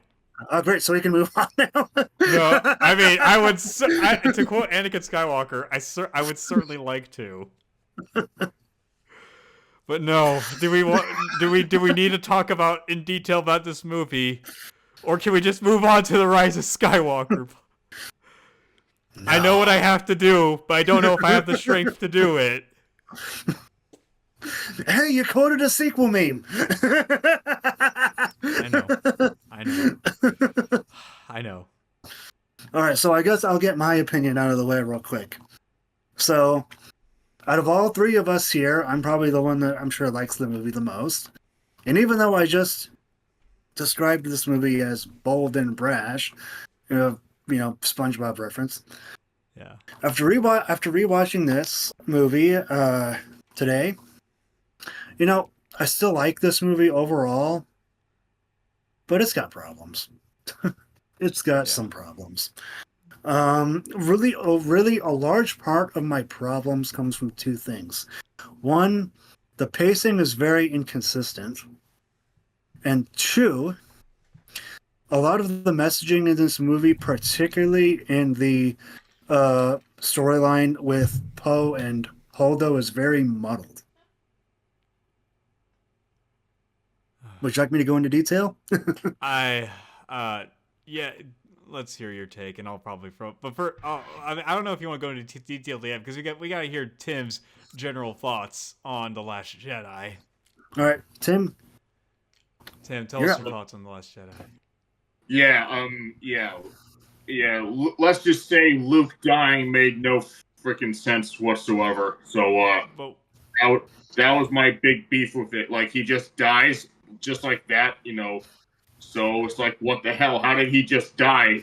Oh, great. So we can move on now. No, I mean, to quote Anakin Skywalker, I would certainly like to. But no, do we need to talk in detail about this movie, or can we just move on to the Rise of Skywalker? No. I know what I have to do, but I don't know if I have the strength to do it. Hey, you quoted a sequel meme. I know. All right, so I guess I'll get my opinion out of the way real quick. So, out of all 3 of us here, I'm probably the one that I'm sure likes the movie the most. And even though I just described this movie as bold and brash, SpongeBob reference. Yeah. After rewatching this movie today, I still like this movie overall, but it's got problems. It's got some problems. Really, a large part of my problems comes from two things. One, the pacing is very inconsistent, and two, a lot of the messaging in this movie, particularly in the storyline with Poe and Holdo, is very muddled. Would you like me to go into detail? Yeah, let's hear your take, and I'll probably throw. But for, I don't know if you want to go into detail yet because we got to hear Tim's general thoughts on The Last Jedi. All right, Tim. Tim, tell us your thoughts on The Last Jedi. Let's just say Luke dying made no freaking sense whatsoever. So, that was my big beef with it. Like, he just dies just like that, So it's like, what the hell? How did he just die,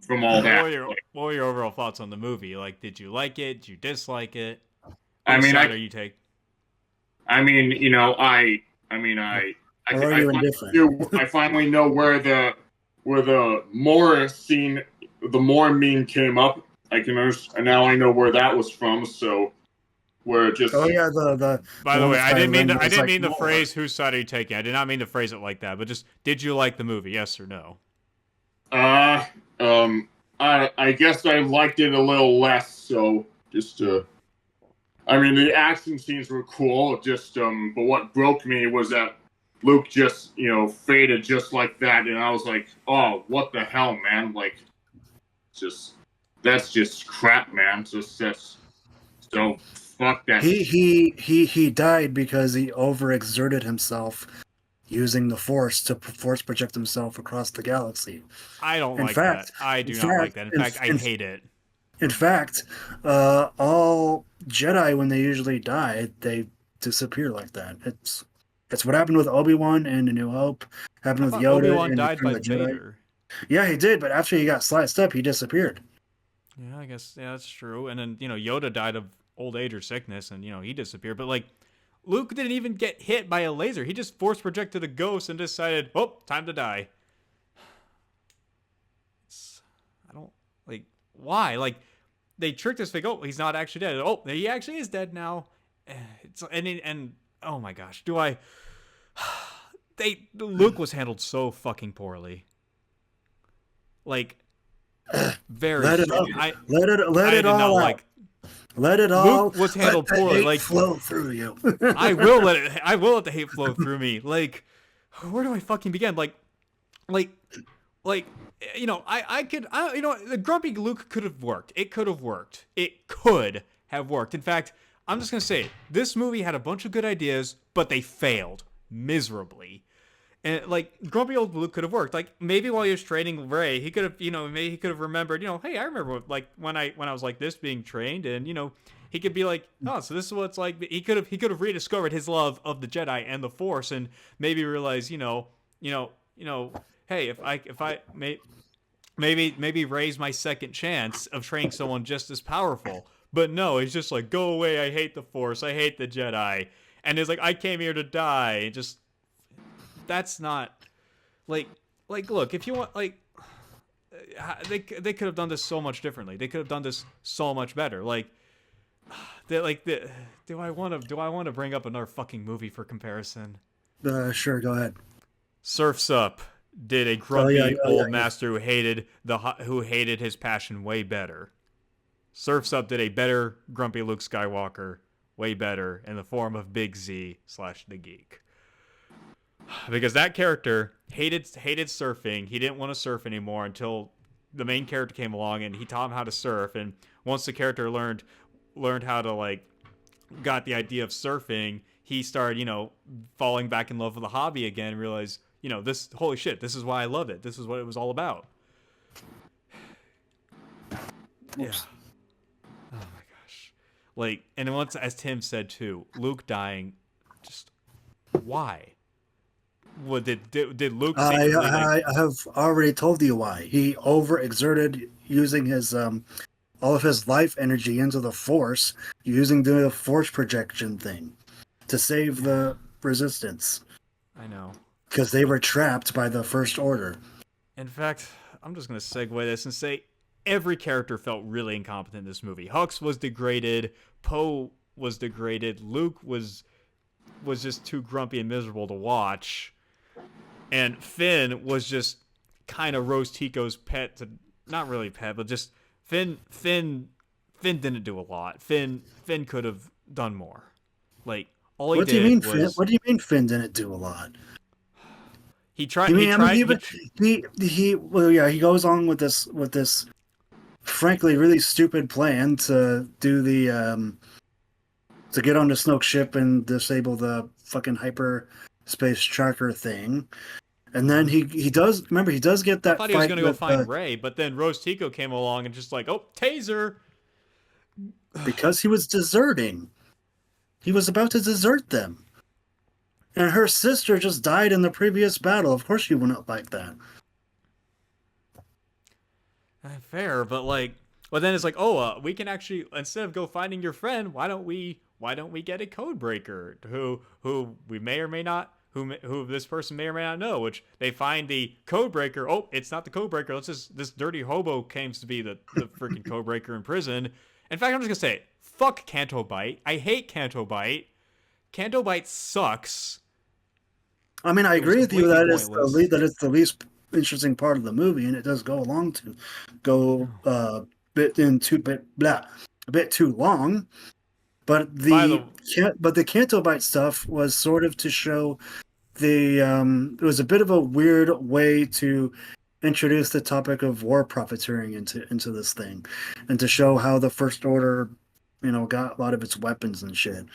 from all that? What were your overall thoughts on the movie? Like, did you like it? Did you dislike it? What side are you take? I finally know where the Morris scene, the Moore meme came up. And now I know where that was from. So where it just. Oh yeah, By the way, I didn't mean the phrase "whose side are you taking?" I did not mean to phrase it like that. But just, did you like the movie? Yes or no? I guess I liked it a little less. So just the action scenes were cool. Just but what broke me was that Luke just faded just like that, and I was like, oh, what the hell, man? Like, that's just crap, man. So fuck that. He died because he overexerted himself using the Force to force project himself across the galaxy. I don't like that. I do not like that. In fact, I hate it. In fact, all Jedi, when they usually die, they disappear like that. It's what happened with Obi-Wan in A New Hope. Happened with Yoda. Obi-Wan died by Vader. Yeah, he did, but after he got sliced up, he disappeared. Yeah, I guess that's true. And then Yoda died of old age or sickness, and he disappeared. But like, Luke didn't even get hit by a laser. He just force projected a ghost and decided, oh, time to die. I don't like why. Like, they tricked us. Like, oh, he's not actually dead. Oh, he actually is dead now. And oh my gosh, Luke was handled so fucking poorly. Like, very. Let it all out. Let it all. Luke was handled poorly. Like, flow through you. I will let the hate flow through me. Like, where do I fucking begin? Like, the grumpy Luke could have worked. It could have worked. It could have worked. In fact, I'm just gonna say it. This movie had a bunch of good ideas, but they failed miserably. And like, grumpy old Luke could have worked. Like, maybe while he was training Rey, he could have, maybe he could have remembered, hey, I remember like when I was like this being trained, and he could be like, oh, so this is what it's like. He could have rediscovered his love of the Jedi and the Force, and maybe realize, hey, if I maybe raise my second chance of training someone just as powerful. But no, he's just like, go away, I hate the Force, I hate the Jedi. And he's like, I came here to die. Just, that's not, like, look, if you want, like, they could have done this so much differently. They could have done this so much better. Like, do I want to bring up another fucking movie for comparison? Sure, go ahead. Surf's Up did a grumpy old master who hated his passion way better. Surf's Up did a better grumpy Luke Skywalker, way better, in the form of Big Z / the Geek. Because that character hated surfing. He didn't want to surf anymore until the main character came along and he taught him how to surf. And once the character learned how to, like, got the idea of surfing, he started, falling back in love with the hobby again and realized, this, holy shit, this is why I loved it. This is what it was all about. Yeah. Oh my gosh. Like, and once, as Tim said too, Luke dying, just why? What did Luke? I have already told you why. He overexerted using his all of his life energy into the Force, using the Force projection thing to save the Resistance. I know. because they were trapped by the First Order. In fact, I'm just gonna segue this and say every character felt really incompetent in this movie. Hux was degraded. Poe was degraded. Luke was just too grumpy and miserable to watch. And Finn was just kind of Rose Tico's pet to, not really pet, but just Finn didn't do a lot. Finn could have done more. Like all he What do did you mean, was Finn? What do you mean Finn didn't do a lot? he tried. You mean, He I tried. mean, he goes on with this frankly really stupid plan to do the to get on the Snoke ship and disable the fucking hyperspace tracker thing. And then he does get that I thought he was fight going to go with, find Rey, but then Rose Tico came along and just like, oh, taser. because he was deserting. He was about to desert them. And her sister just died in the previous battle. Of course you wouldn't like that. Fair, but like, well, then it's like, oh, we can actually, instead of go finding your friend, why don't we get a code breaker who we may or may not, who this person may or may not know, which they find the code breaker. Oh, it's not the code breaker. This dirty hobo claims to be the freaking code breaker in prison. In fact, I'm just gonna say it. Fuck Canto Bite. I hate Canto Bite. Canto Bite sucks. I mean, I agree with you that it's pointless. the least interesting part of the movie, and it does go a bit a bit too long. But the Canto Bite stuff was sort of to show it was a bit of a weird way to introduce the topic of war profiteering into this thing, and to show how the First Order, got a lot of its weapons and shit.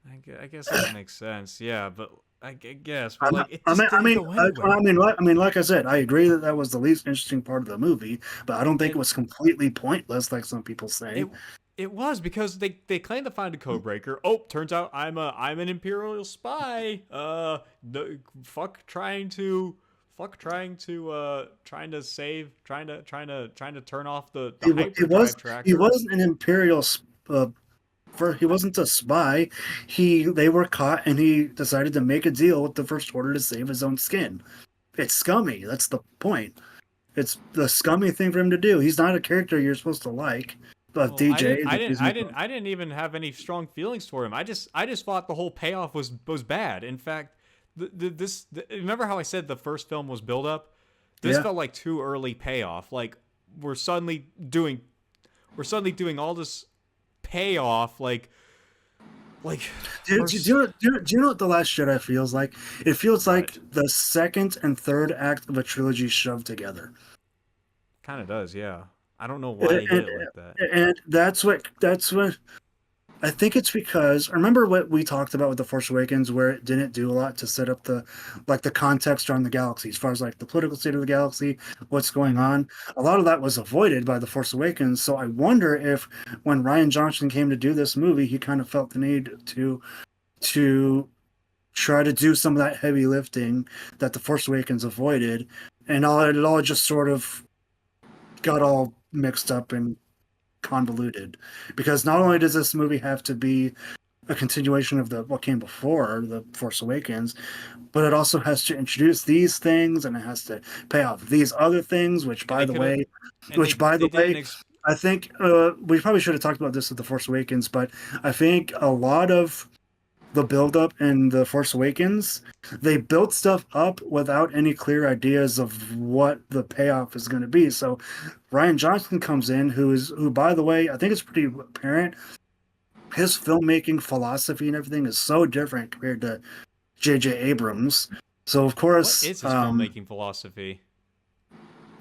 I guess that makes sense. Yeah, but I guess, but I'm like, not- it just didn't go anywhere. like I said, I agree that was the least interesting part of the movie, but I don't think it was completely pointless, like some people say. It was because they claim to find a code breaker. Oh, turns out I'm an Imperial spy. Trying to turn off the hyperdrive tracker. He wasn't an Imperial. He wasn't a spy. They were caught, and he decided to make a deal with the First Order to save his own skin. It's scummy. That's the point. It's the scummy thing for him to do. He's not a character you're supposed to like. But Well, DJ, I didn't even have any strong feelings for him. I just thought the whole payoff was bad. In fact, remember how I said the first film was build up? This felt like too early payoff. Like we're suddenly doing all this payoff. Do you know what The Last Jedi feels like? It feels like the second and third act of a trilogy shoved together. Kind of does, yeah. I don't know why they did it like that. And that's what I think it's because, remember what we talked about with The Force Awakens, where it didn't do a lot to set up the context around the galaxy, as far as like the political state of the galaxy, what's going on. A lot of that was avoided by The Force Awakens. So I wonder if when Rian Johnson came to do this movie, he kind of felt the need to try to do some of that heavy lifting that The Force Awakens avoided, and it all just sort of got all mixed up and convoluted, because not only does this movie have to be a continuation of what came before The Force Awakens, but it also has to introduce these things, and it has to pay off these other things, I think we probably should have talked about this with The Force Awakens, but I think a lot of the build-up in The Force Awakens, they built stuff up without any clear ideas of what the payoff is going to be. So Rian Johnson comes in, who, by the way, I think it's pretty apparent, his filmmaking philosophy and everything is so different compared to J.J. Abrams. So, of course... What is his filmmaking philosophy?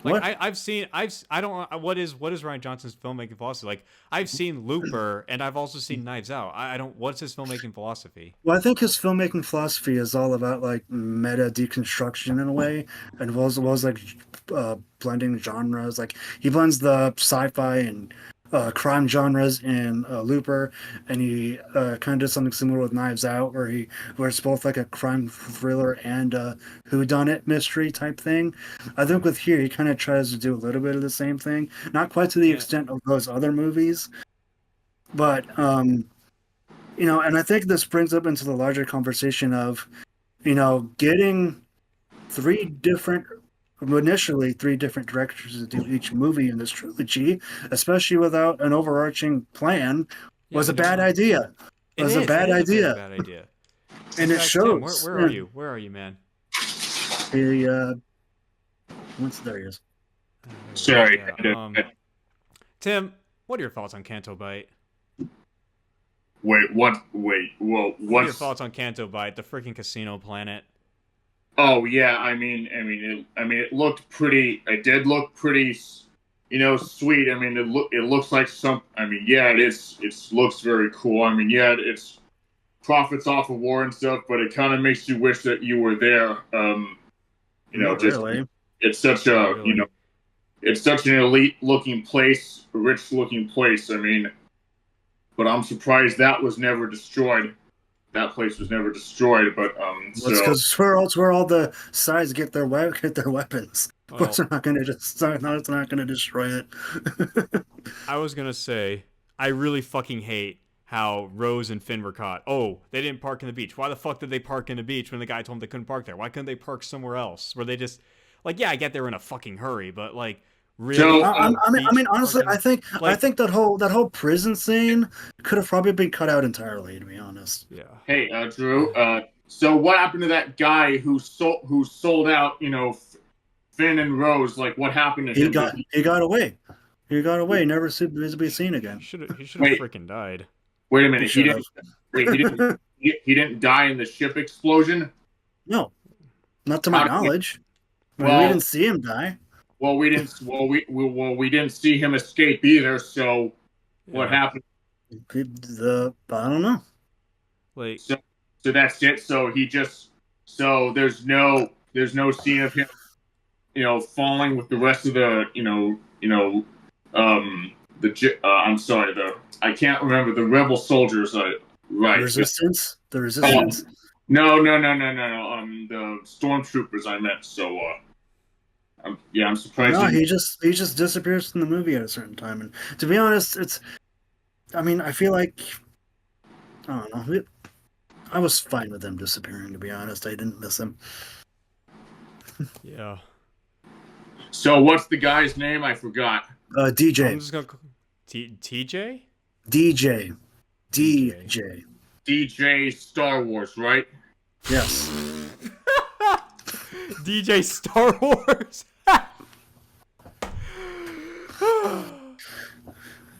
Like what is Rian Johnson's filmmaking philosophy? Like I've seen Looper and I've also seen Knives Out. What's his filmmaking philosophy? Well, I think his filmmaking philosophy is all about like meta deconstruction in a way, and was like blending genres. Like he blends the sci-fi and crime genres in Looper, and he kind of did something similar with Knives Out, where it's both like a crime thriller and a whodunit mystery type thing. I think with here he kind of tries to do a little bit of the same thing, not quite to the extent of those other movies, but and I think this brings up into the larger conversation of getting initially three different directors to do each movie in this trilogy, especially without an overarching plan, Yeah, was they a don't bad know. idea. It Was a is. It bad is a very idea, bad idea. In and it fact, Tim, shows. where are you? Where are you, man? He, once there he is. There he is. Sorry. Yeah. Tim, what are your thoughts on Canto Bite? Wait, what? Wait, well, What are your what's? thoughts on Canto Bite, the freaking casino planet? Oh yeah, it looked pretty. It did look pretty, sweet. I mean, it looks like some. I mean, yeah, it is. It looks very cool. I mean, yeah, it's profits off of war and stuff, but it kind of makes you wish that you were there. Not Just really. it's such Not a, really. it's such an elite looking place, rich looking place. I mean, but I'm surprised that was never destroyed. That place was never destroyed, but Well, it's because it's where all the sides get their weapons. Of course, Well, they're not going to just. It's not going to destroy it. I was gonna say, I really fucking hate how Rose and Finn were caught. Oh, they didn't park in the beach. Why the fuck did they park in the beach when the guy told them they couldn't park there? Why couldn't they park somewhere else? Where they just, like, yeah, I get they were in a fucking hurry, but like, really? So, I mean, honestly, parking? I think that whole prison scene could have probably been cut out entirely. To be honest. Yeah. hey, Drew. So what happened to that guy who sold out? Finn and Rose. Like, what happened to him? He got away. He got away. Never to be seen again. He should have Wait. freaking died. Wait a minute. He He didn't. Wait. He didn't die in the ship explosion. No, not to my knowledge. We Well- didn't see him die. Well, we didn't. We didn't see him escape either. So, what Yeah. happened? I don't know. Like, So that's it. So he just. So there's no scene of him, falling with the rest of the, I'm sorry, I can't remember the rebel soldiers. Right. The resistance. No. The stormtroopers I meant. So, I'm surprised. No, he just disappears from the movie at a certain time. And to be honest, I feel like I don't know. I was fine with them disappearing. To be honest, I didn't miss him. yeah. So what's the guy's name? I forgot. DJ. I'm just gonna TJ. DJ. DJ Star Wars, right? Yes. DJ Star Wars.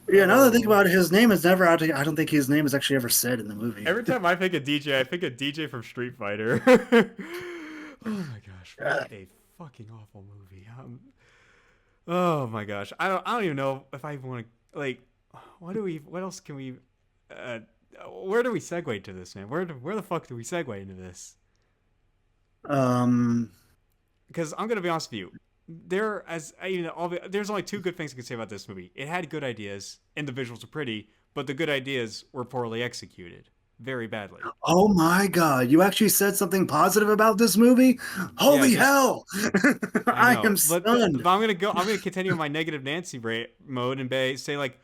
Yeah, now that I think about it, his name is never out. I don't think his name is actually ever said in the movie. Every time I think of DJ, I think of DJ from Street Fighter. Oh my gosh, what a fucking awful movie. Oh my gosh, I don't even know if I want to, like, what else can we, where do we segue to this, man? Where the fuck do we segue into this? Because I'm gonna be honest with you, there's only two good things I can say about this movie. It had good ideas, and the visuals are pretty, but the good ideas were poorly executed, very badly. Oh my god, you actually said something positive about this movie? Holy hell! I am stunned. But I'm gonna continue my negative Nancy mode and say, like,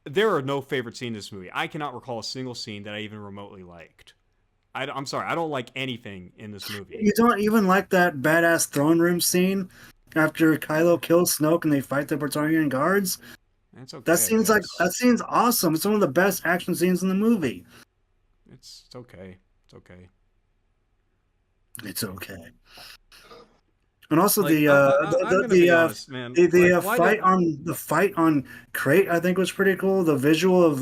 there are no favorite scenes in this movie. I cannot recall a single scene that I even remotely liked. I'm sorry, I don't like anything in this movie. You don't even like that badass throne room scene after Kylo kills Snoke and they fight the Praetorian guards? That's okay. That scene's awesome. It's one of the best action scenes in the movie. It's okay. It's okay. It's okay. And also Like, the fight on Crate, I think, was pretty cool. The visual of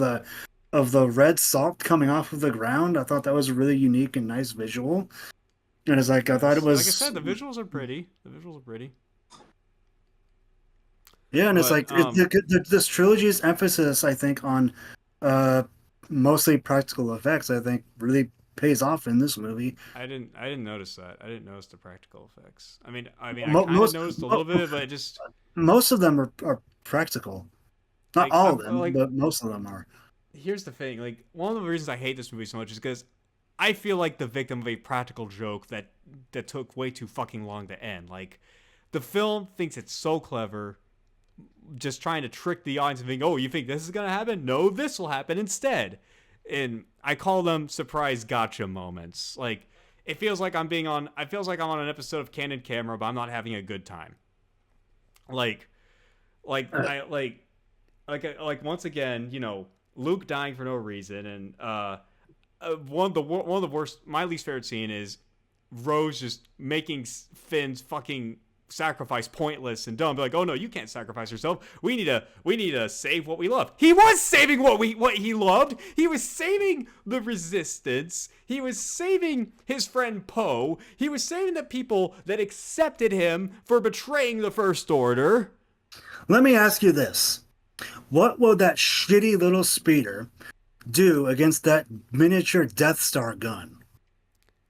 the red salt coming off of the ground, I thought that was a really unique and nice visual. And it's like I thought it was, like I said, the visuals are pretty. Yeah, and it's like this trilogy's emphasis, I think, on mostly practical effects, I think, really pays off in this movie. I didn't notice that. I didn't notice the practical effects. I mean, I kind of noticed a little bit, but just most of them are practical. Not all of them, but most of them are. Here's the thing: like, one of the reasons I hate this movie so much is because I feel like the victim of a practical joke that took way too fucking long to end. Like, the film thinks it's so clever, just trying to trick the audience and think, oh, you think this is gonna happen? No, this will happen instead. And I call them surprise gotcha moments. Like, it feels like I'm being on. I feels like I'm on an episode of Candid Camera, but I'm not having a good time. Like once again, you know, Luke dying for no reason, and one of the worst. My least favorite scene is Rose just making Finn's fucking sacrifice pointless and dumb. Be like, oh no, you can't sacrifice yourself. We need to save what we love. He was saving what he loved. He was saving the Resistance. He was saving his friend Poe. He was saving the people that accepted him for betraying the First Order. Let me ask you this. What will that shitty little speeder do against that miniature Death Star gun?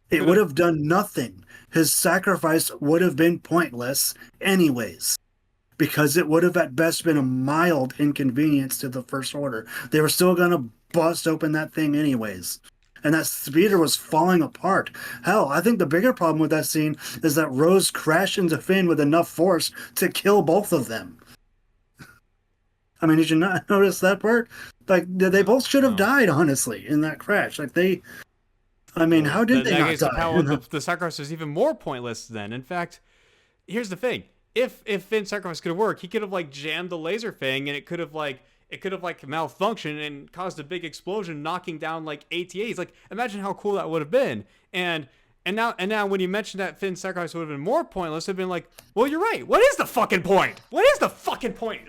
It would have done nothing. His sacrifice would have been pointless anyways, because it would have at best been a mild inconvenience to the First Order. They were still going to bust open that thing anyways. And that speeder was falling apart. Hell, I think the bigger problem with that scene is that Rose crashed into Finn with enough force to kill both of them. I mean, did you not notice that part? Like, they both should have died, honestly, in that crash. Like, I mean, how did they not die? The sacrifice was even more pointless then. In fact, here's the thing: if Finn's sacrifice could have worked, he could have like jammed the laser thing, and it could have malfunctioned and caused a big explosion, knocking down like ATAs. Like, imagine how cool that would have been. And now when you mentioned that Finn's sacrifice would have been more pointless, it'd been like, well, you're right. What is the fucking point? What is the fucking point?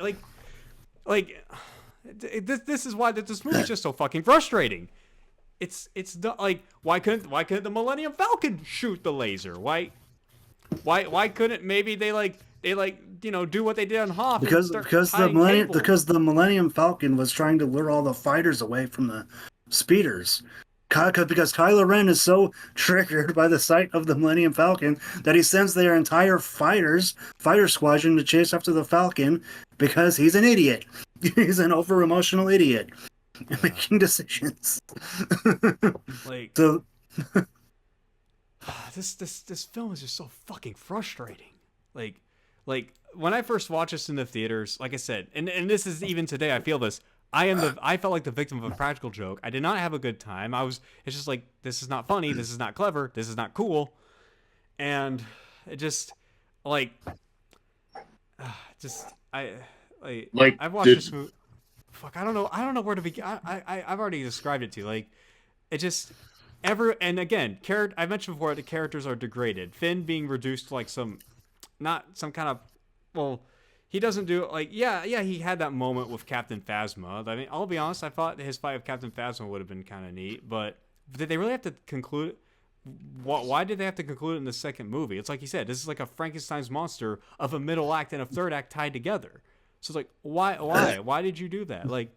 This is why this movie's just so fucking frustrating. It's like, why couldn't the Millennium Falcon shoot the laser? Why couldn't maybe they do what they did on Hoth? Because the Millennium Falcon was trying to lure all the fighters away from the speeders. Because Kylo Ren is so triggered by the sight of the Millennium Falcon that he sends their entire fighter squadron to chase after the Falcon because he's an idiot. He's an over-emotional idiot making decisions. This film is just so fucking frustrating. Like when I first watched this in the theaters, like I said, and this is even today, I feel this. I felt like the victim of a practical joke. I did not have a good time. It's just like, this is not funny. This is not clever. This is not cool. And it just I've watched this movie. Fuck, I don't know where to begin. I've already described it to you. Like, it just and again, I mentioned before, the characters are degraded. Finn being reduced to like not some kind of, well, he doesn't do he had that moment with Captain Phasma. I mean, I'll be honest, I thought his fight with Captain Phasma would have been kind of neat, but did they really have to conclude it? Why did they have to conclude it in the second movie? It's like you said, this is like a Frankenstein's monster of a middle act and a third act tied together. So it's like, why did you do that? Like,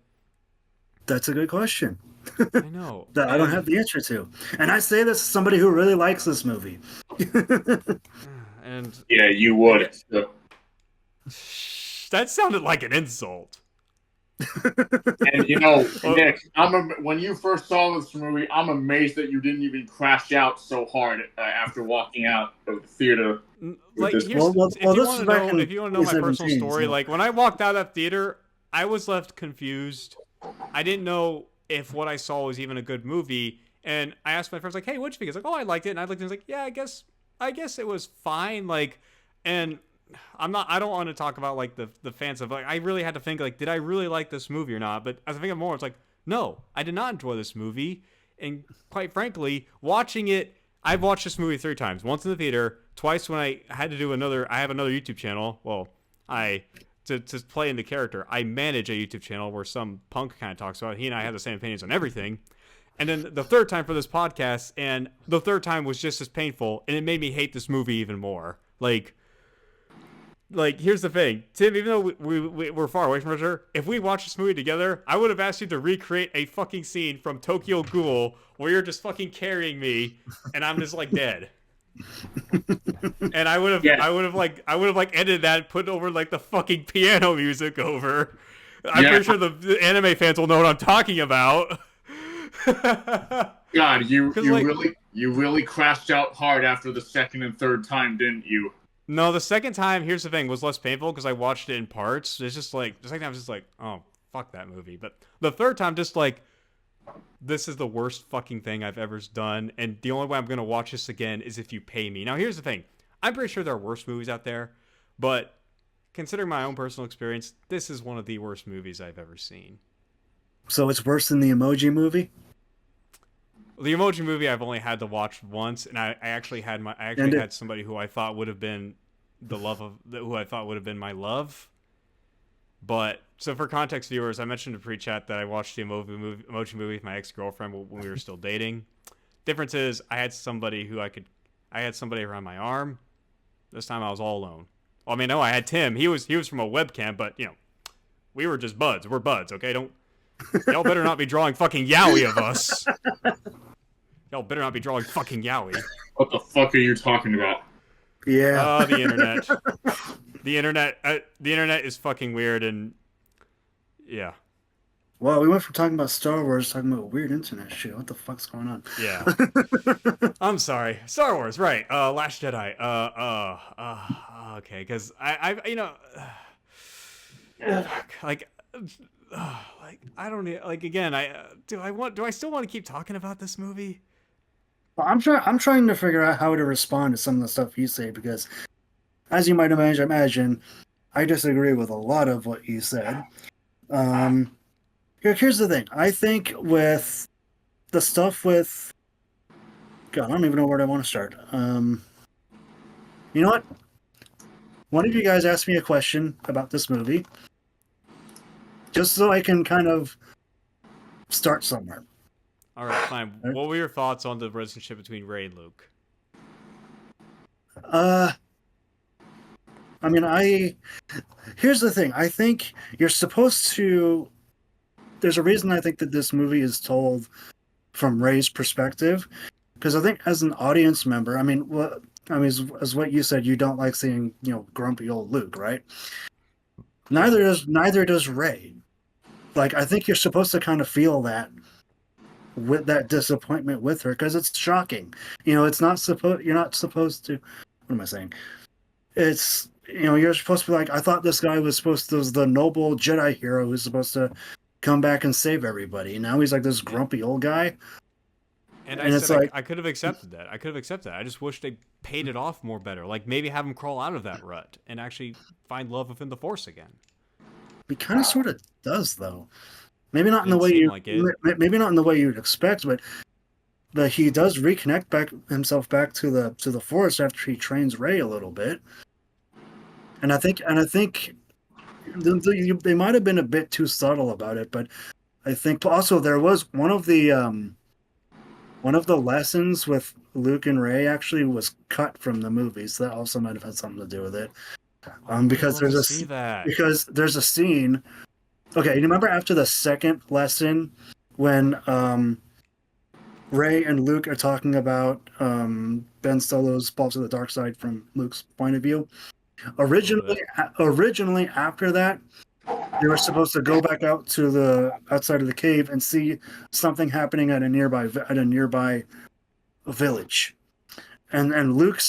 that's a good question. I know. That I don't have the answer to. And I say this as somebody who really likes this movie. And yeah, you would. That sounded like an insult. And Nick, when you first saw this movie, I'm amazed that you didn't even crash out so hard after walking out of the theater. Like, if you want to know my personal story, like when I walked out of that theater, I was left confused. I didn't know if what I saw was even a good movie, and I asked my friends, like, "Hey, what'd you think?" He's like, "Oh, I liked it," and I looked and was like, "Yeah, I guess it was fine." Like, and I don't want to talk about like the fans of, like, I really had to think, like, did I really like this movie or not? But as I think of more, it's like, no, I did not enjoy this movie. And quite frankly, watching it, I've watched this movie 3 times. Once in the theater, twice when I had to do I have another YouTube channel. Well, to play in the character, I manage a YouTube channel where some punk kind of talks about it. He and I have the same opinions on everything. And then the third time for this podcast, and the third time was just as painful, and it made me hate this movie even more. Like, here's the thing, Tim, even though we're far away from each other, if we watched this movie together, I would have asked you to recreate a fucking scene from Tokyo Ghoul where you're just fucking carrying me and I'm just like dead. And I would have edited that and put over like the fucking piano music over. I'm pretty sure the anime fans will know what I'm talking about. God, you really crashed out hard after the second and third time, didn't you? No, the second time, here's the thing, was less painful because I watched it in parts. It's just like, the second time I was just like, oh, fuck that movie. But the third time, just like, this is the worst fucking thing I've ever done, and the only way I'm gonna watch this again is if you pay me. Now, here's the thing: I'm pretty sure there are worse movies out there, but considering my own personal experience, this is one of the worst movies I've ever seen. So it's worse than the Emoji Movie. The Emoji Movie I've only had to watch once, and I actually had somebody who I thought would have been who I thought would have been my love. But so for context, viewers, I mentioned in pre-chat that I watched the Emoji Movie with my ex-girlfriend when we were still dating. Difference is I had somebody around my arm. This time I was all alone. Well, I mean, no, I had Tim. He was from a webcam, but we were just buds. We're buds, okay? Y'all better not be drawing fucking yaoi of us. Y'all better not be drawing fucking yaoi. What the fuck are you talking about? Yeah. The internet. The internet is fucking weird, and yeah. Well, we went from talking about Star Wars to talking about weird internet shit. What the fuck's going on? Yeah. I'm sorry. Star Wars, right. Last Jedi. Okay, because I like I don't like again. Do I still want to keep talking about this movie? Well, I'm trying to figure out how to respond to some of the stuff you say because, as you might imagine, I disagree with a lot of what you said. Here's the thing. I think with the stuff with God, I don't even know where I want to start. You know what? One of you guys asked me a question about this movie, just so I can kind of start somewhere. All right, fine. What were your thoughts on the relationship between Rey and Luke? I mean, here's the thing. I think you're supposed to. There's a reason I think that this movie is told from Rey's perspective, because I think as an audience member, as what you said, you don't like seeing grumpy old Luke, right? Neither does Rey. Like, I think you're supposed to kind of feel that with that disappointment with her because it's shocking. It's not supposed. You're not supposed to. What am I saying? It's you're supposed to be like, I thought this guy was the noble Jedi hero who's supposed to come back and save everybody. Now he's like this grumpy old guy. And I said like, I could have accepted that. I just wish they paid it off more better. Like maybe have him crawl out of that rut and actually find love within the Force again. He kind of sort of does though. Maybe not in the way maybe not in the way you'd expect, but he does reconnect himself back to the Force after he trains Rey a little bit. And I think they might have been a bit too subtle about it, but I think also there was one of the lessons with Luke and Rey actually was cut from the movie, so that also might have had something to do with it. Because there's a scene. Okay, you remember after the second lesson when Rey and Luke are talking about Ben Solo's fall to the dark side from Luke's point of view? Originally, after that, they were supposed to go back out to the outside of the cave and see something happening at a nearby village. And Luke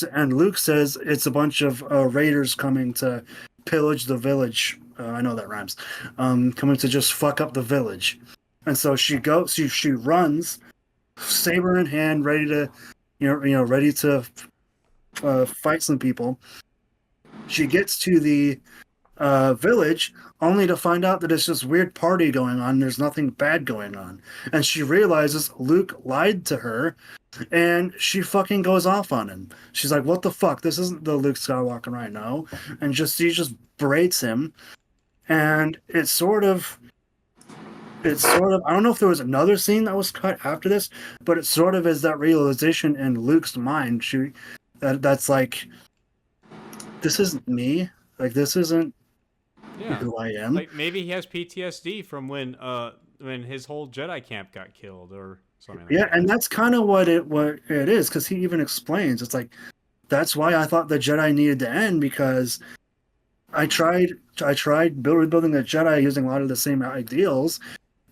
says it's a bunch of raiders coming to pillage the village. I know that rhymes. Coming to just fuck up the village. And so she runs, saber in hand, ready to fight some people. She gets to the village only to find out that it's this weird party going on. There's nothing bad going on. And she realizes Luke lied to her, and she fucking goes off on him. She's like, what the fuck? This isn't the Luke Skywalker I know. And she just berates him. And it's sort of, I don't know if there was another scene that was cut after this, but it sort of is that realization in Luke's mind. That's like, this isn't me. Like, this isn't who I am. Like, maybe he has PTSD from when his whole Jedi camp got killed or something like that. And that's kind of what it is, because he even explains. It's like, that's why I thought the Jedi needed to end, because I tried building the Jedi using a lot of the same ideals,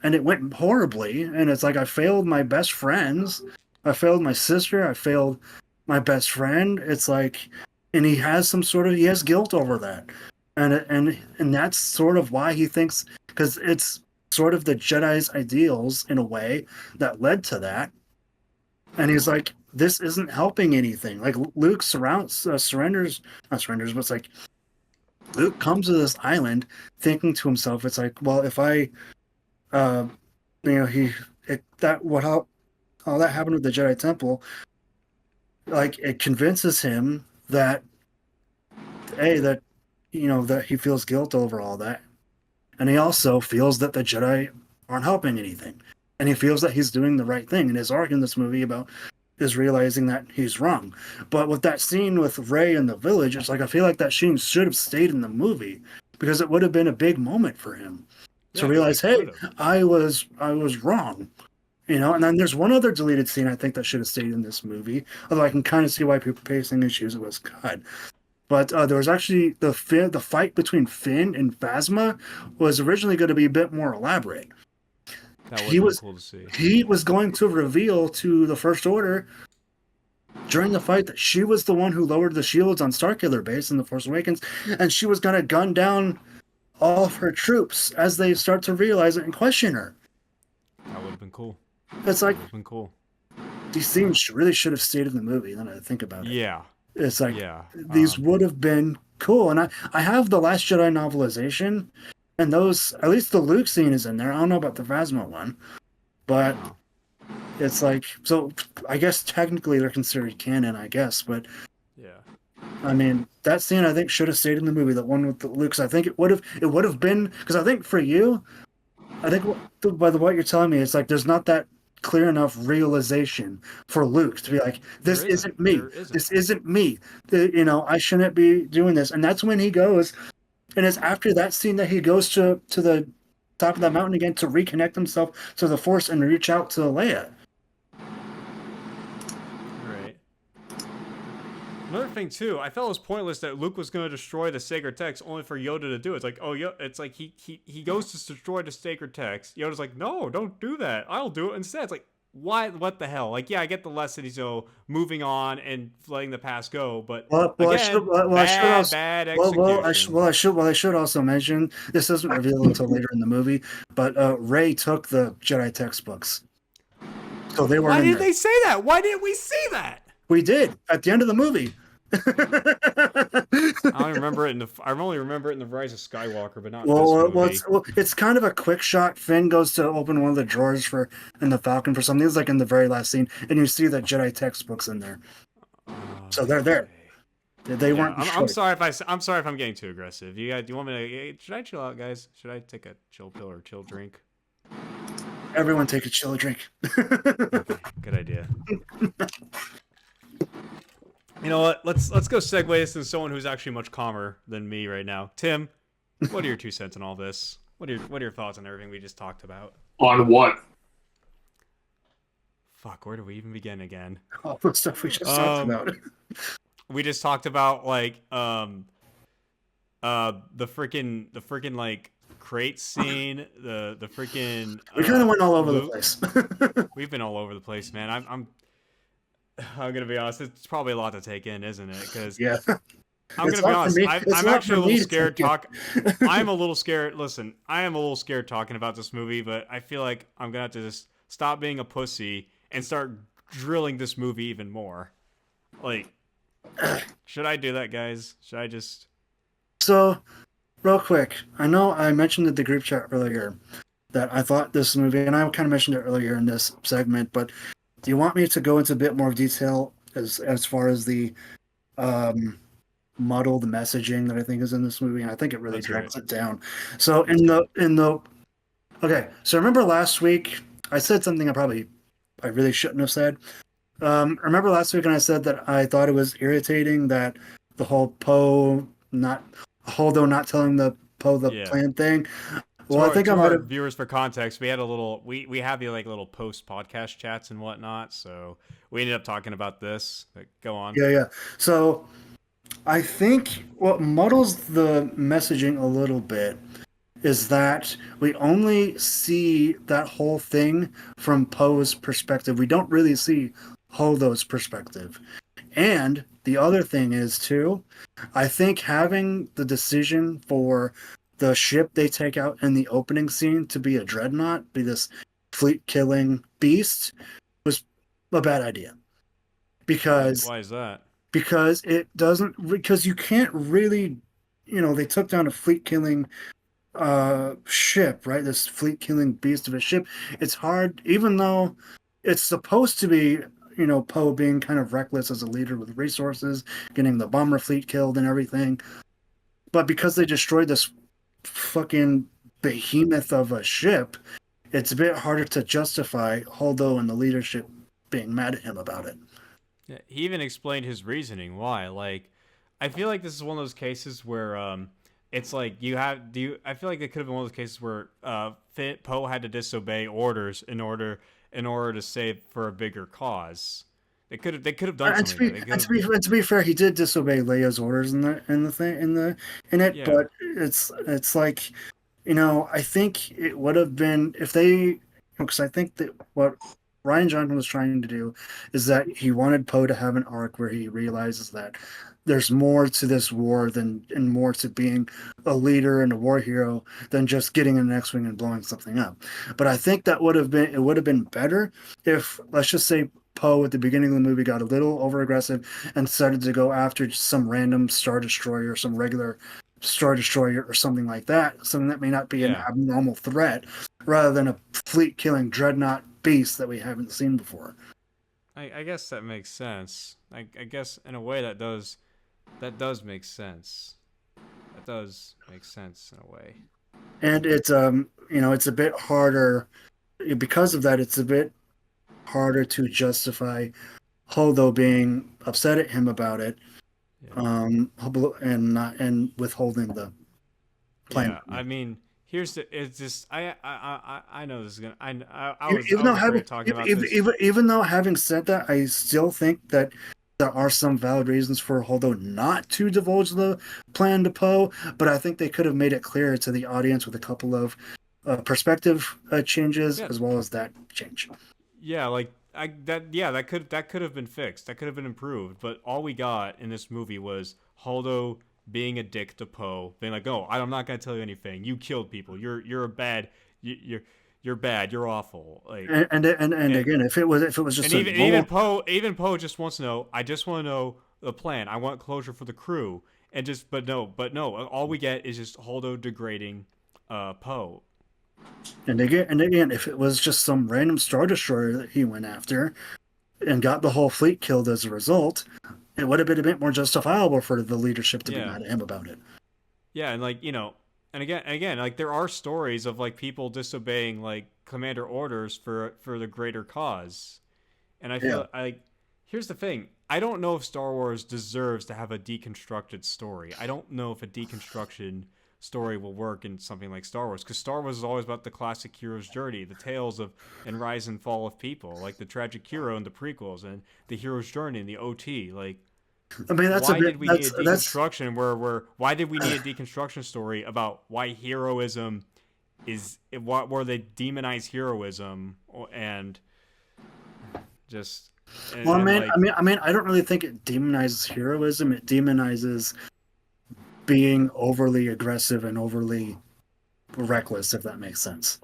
and it went horribly. And it's like, I failed my best friends. I failed my sister. I failed my best friend. It's like... And he has he has guilt over that. And that's sort of why he thinks, because it's sort of the Jedi's ideals in a way that led to that. And he's like, this isn't helping anything. Like Luke surrenders, not surrenders, but it's like Luke comes to this island thinking to himself, it's like, well, if I, all that happened with the Jedi Temple, like it convinces him that, that he feels guilt over all that. And he also feels that the Jedi aren't helping anything. And he feels that he's doing the right thing. And his arc in this movie is realizing that he's wrong. But with that scene with Rey in the village, it's like I feel like that scene should have stayed in the movie because it would have been a big moment for him to realize, hey, I was wrong. And then there's one other deleted scene I think that should have stayed in this movie. Although I can kind of see why people are facing issues. It was cut. But there was actually the fight between Finn and Phasma was originally going to be a bit more elaborate. That was cool to see. He was going to reveal to the First Order during the fight that she was the one who lowered the shields on Starkiller Base in The Force Awakens, and she was going to gun down all of her troops as they start to realize it and question her. That would have been cool. It's like, that would have been cool. These scenes really should have stayed in the movie. Then I think about it. Yeah. It's like, these would have been cool. And I have the Last Jedi novelization, and those, at least the Luke scene is in there. I don't know about the Phasma one, but it's like, so I guess technically they're considered canon, I guess. But yeah, I mean, that scene I think should have stayed in the movie. The one with the Luke, I think it would have been, because I think for you, I think by what you're telling me, it's like there's not that clear enough realization for Luke to be like, this isn't me. This isn't me. I shouldn't be doing this. And that's when he goes, and it's after that scene that he goes to the top of that mountain again to reconnect himself to the Force and reach out to Leia. Right. Another thing too, I felt it was pointless that Luke was going to destroy the sacred text only for Yoda to do it. It's like, it's like he goes to destroy the sacred text. Yoda's like, no, don't do that. I'll do it instead. It's like, why? What the hell? Like, yeah, I get the lesson. He's moving on and letting the past go, but bad execution. I should also mention this isn't revealed until later in the movie, but Rey took the Jedi textbooks, so they were. Why did they say that? Why didn't we see that? We did at the end of the movie. I only remember it in the Rise of Skywalker, but not in this movie. It's kind of a quick shot. Finn goes to open one of the drawers in the Falcon for something. It's like in the very last scene, and you see the Jedi textbooks in there. So they're there. They weren't. I'm sorry if I'm getting too aggressive. Do you want me to? Should I chill out, guys? Should I take a chill pill or chill drink? Everyone take a chill drink. Okay, good idea. You know what? Let's go segue this into someone who's actually much calmer than me right now. Tim, what are your 2 cents on all this? What are your thoughts on everything we just talked about? On what? Fuck, where do we even begin again? All the stuff we just talked about. We just talked about like the freaking like crate scene, the freaking we kind of went all over the place. We've been all over the place, man. I'm gonna be honest. It's probably a lot to take in, isn't it? Because I'm gonna be honest. I'm actually a little scared. I'm a little scared. Listen, I am a little scared talking about this movie, but I feel like I'm gonna have to just stop being a pussy and start drilling this movie even more. Like, should I do that, guys? Should I just? So, real quick, I know I mentioned in the group chat earlier that I thought this movie, and I kind of mentioned it earlier in this segment, but. Do you want me to go into a bit more detail as far as the muddle, the messaging that I think is in this movie? And I think it really drags it down. So so remember last week I said something I really shouldn't have said. Remember last week when I said that I thought it was irritating that the whole Holdo not telling the Poe the plan thing. Well, I think I'm gonna viewers for context. We had a little, we have the like little post podcast chats and whatnot. So we ended up talking about this. Go on. Yeah. So I think what muddles the messaging a little bit is that we only see that whole thing from Poe's perspective. We don't really see Holdo's perspective. And the other thing is too, I think having the decision for the ship they take out in the opening scene to be a dreadnought, be this fleet killing beast, was a bad idea because Why is that? because you can't really, they took down a fleet killing ship, right? This fleet killing beast of a ship. It's hard, even though it's supposed to be, Poe being kind of reckless as a leader with resources, getting the bomber fleet killed and everything. But because they destroyed this fucking behemoth of a ship, it's a bit harder to justify Holdo and the leadership being mad at him about it. Yeah, he even explained his reasoning why. Like, I feel like this is one of those cases where it's like I feel like it could have been one of those cases where Poe had to disobey orders in order to save for a bigger cause. They could have done something like that. To be fair, he did disobey Leia's orders in it, Yeah, but it's like, I think it would have been if they, because I think that what Ryan Johnson was trying to do is that he wanted Poe to have an arc where he realizes that there's more to this war and more to being a leader and a war hero than just getting in an X-wing and blowing something up. But I think it would have been better if, let's just say, Poe at the beginning of the movie got a little over aggressive and started to go after some random Star Destroyer, some regular Star Destroyer or something like that, something that may not be an yeah. abnormal threat, rather than a fleet killing dreadnought beast that we haven't seen before. I guess that makes sense. I guess in a way that does make sense. That does make sense in a way. And it's it's a bit harder because of that. It's a bit harder to justify Holdo being upset at him about it, Yeah. and withholding the plan. Yeah, I mean, it's just I know this is gonna I Even though afraid of talking about this. even though having said that, I still think that there are some valid reasons for Holdo not to divulge the plan to Poe, but I think they could have made it clear to the audience with a couple of perspective changes Yeah, as well as that change. yeah, like that could have been fixed. That could have been improved. But all we got in this movie was Holdo being a dick to Poe, being like, "Oh, I'm not gonna tell you anything. You killed people. You're a bad. You're bad. You're awful." Like, And again, if it was just and a even Poe just wants to know. I just want to know the plan. I want closure for the crew. And just but no. All we get is just Holdo degrading Poe. and again, if it was just some random Star Destroyer that he went after and got the whole fleet killed as a result, it would have been a bit more justifiable for the leadership to be Yeah. mad at him about it. Yeah, and like, and again, like there are stories of like people disobeying like commander orders for the greater cause. And I Yeah. feel like here's the thing. I don't know if Star Wars deserves to have a deconstructed story. I don't know if a deconstruction story will work in something like Star Wars, because Star Wars is always about the classic hero's journey, the tales of and rise and fall of people, like the tragic hero in the prequels and the hero's journey in the OT. Like, I mean, why did we need a that's deconstruction why did we need a deconstruction story about why heroism is what where they demonize heroism and just well, and like I mean, I don't really think it demonizes heroism. It demonizes being overly aggressive and overly reckless, if that makes sense.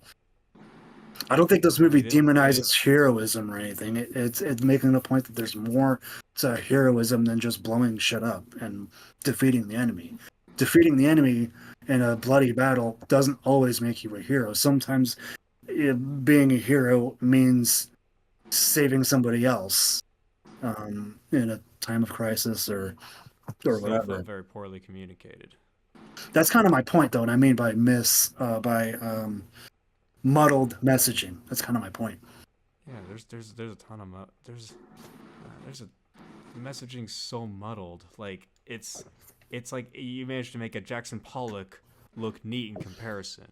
I don't think this movie demonizes heroism or anything. It's making the point that there's more to heroism than just blowing shit up and defeating the enemy. Defeating the enemy in a bloody battle doesn't always make you a hero. Sometimes being a hero means saving somebody else in a time of crisis or still whatever. felt very poorly communicated. That's kind of my point, though, and I mean by muddled messaging. That's kind of my point. Yeah, there's a ton of there's a messaging so muddled. Like it's like you managed to make a Jackson Pollock look neat in comparison.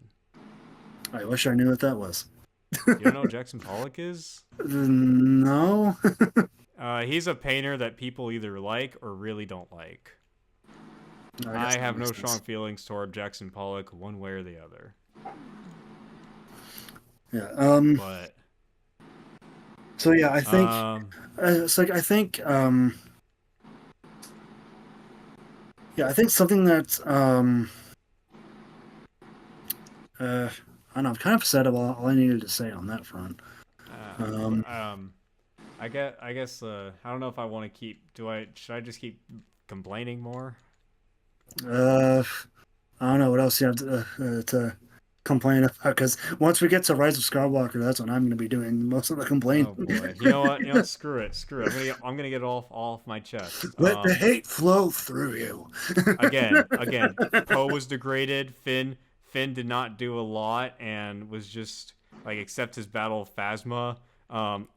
I wish I knew what that was. You don't know what Jackson Pollock is? No. He's a painter that people either like or really don't like. I have no strong feelings toward Jackson Pollock one way or the other. Yeah. But so yeah, I think it's like I think something that I don't know. I've kind of said all I needed to say on that front. Um, I don't know if I want to keep. Should I just keep complaining more? uh, I don't know what else you have to complain about, because once we get to Rise of Skywalker, that's when I'm going to be doing most of the Oh complaining. boy. You know what? You know what? Screw it. Screw it. I'm gonna get it off my chest. Let the hate flow through you. Again, Poe was degraded. Finn did not do a lot and was just like, except his battle of Phasma.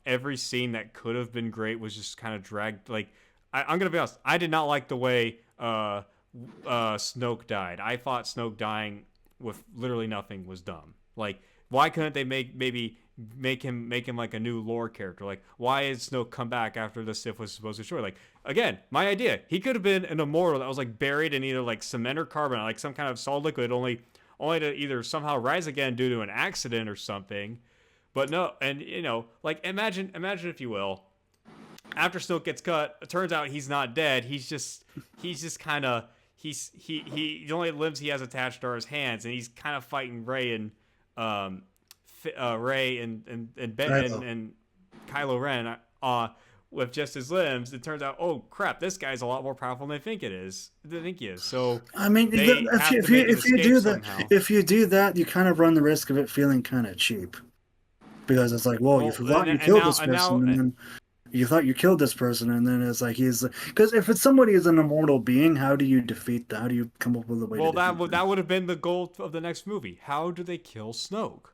Every scene that could have been great was just kind of dragged. Like, I'm gonna be honest. I did not like the way Snoke died. I thought Snoke dying with literally nothing was dumb. Like, why couldn't they make him like a new lore character? Like, why did Snoke come back after the Sith was supposed to destroy? Like, again, my idea. He could have been an immortal that was like buried in either like cement or carbon, like some kind of solid liquid, only to either somehow rise again due to an accident or something. But no, and like, imagine if you will, after Snoke gets cut, it turns out he's not dead. He's just kind of he the only limbs he has attached are his hands, and he's kind of fighting Rey and Rey and Ben Kylo. and Kylo Ren with just his limbs. It turns out, oh crap, this guy's a lot more powerful than they think he is. So I mean, they have to make an if you escape do that, somehow. you kind of run the risk of it feeling kind of cheap, because it's like, well, you forgot you killed this person, and then you thought you killed this person, and then it's like because if it's somebody is an immortal being, how do you defeat that? How do you come up with a way? Well, to defeat that would have been the goal of the next movie. How do they kill Snoke?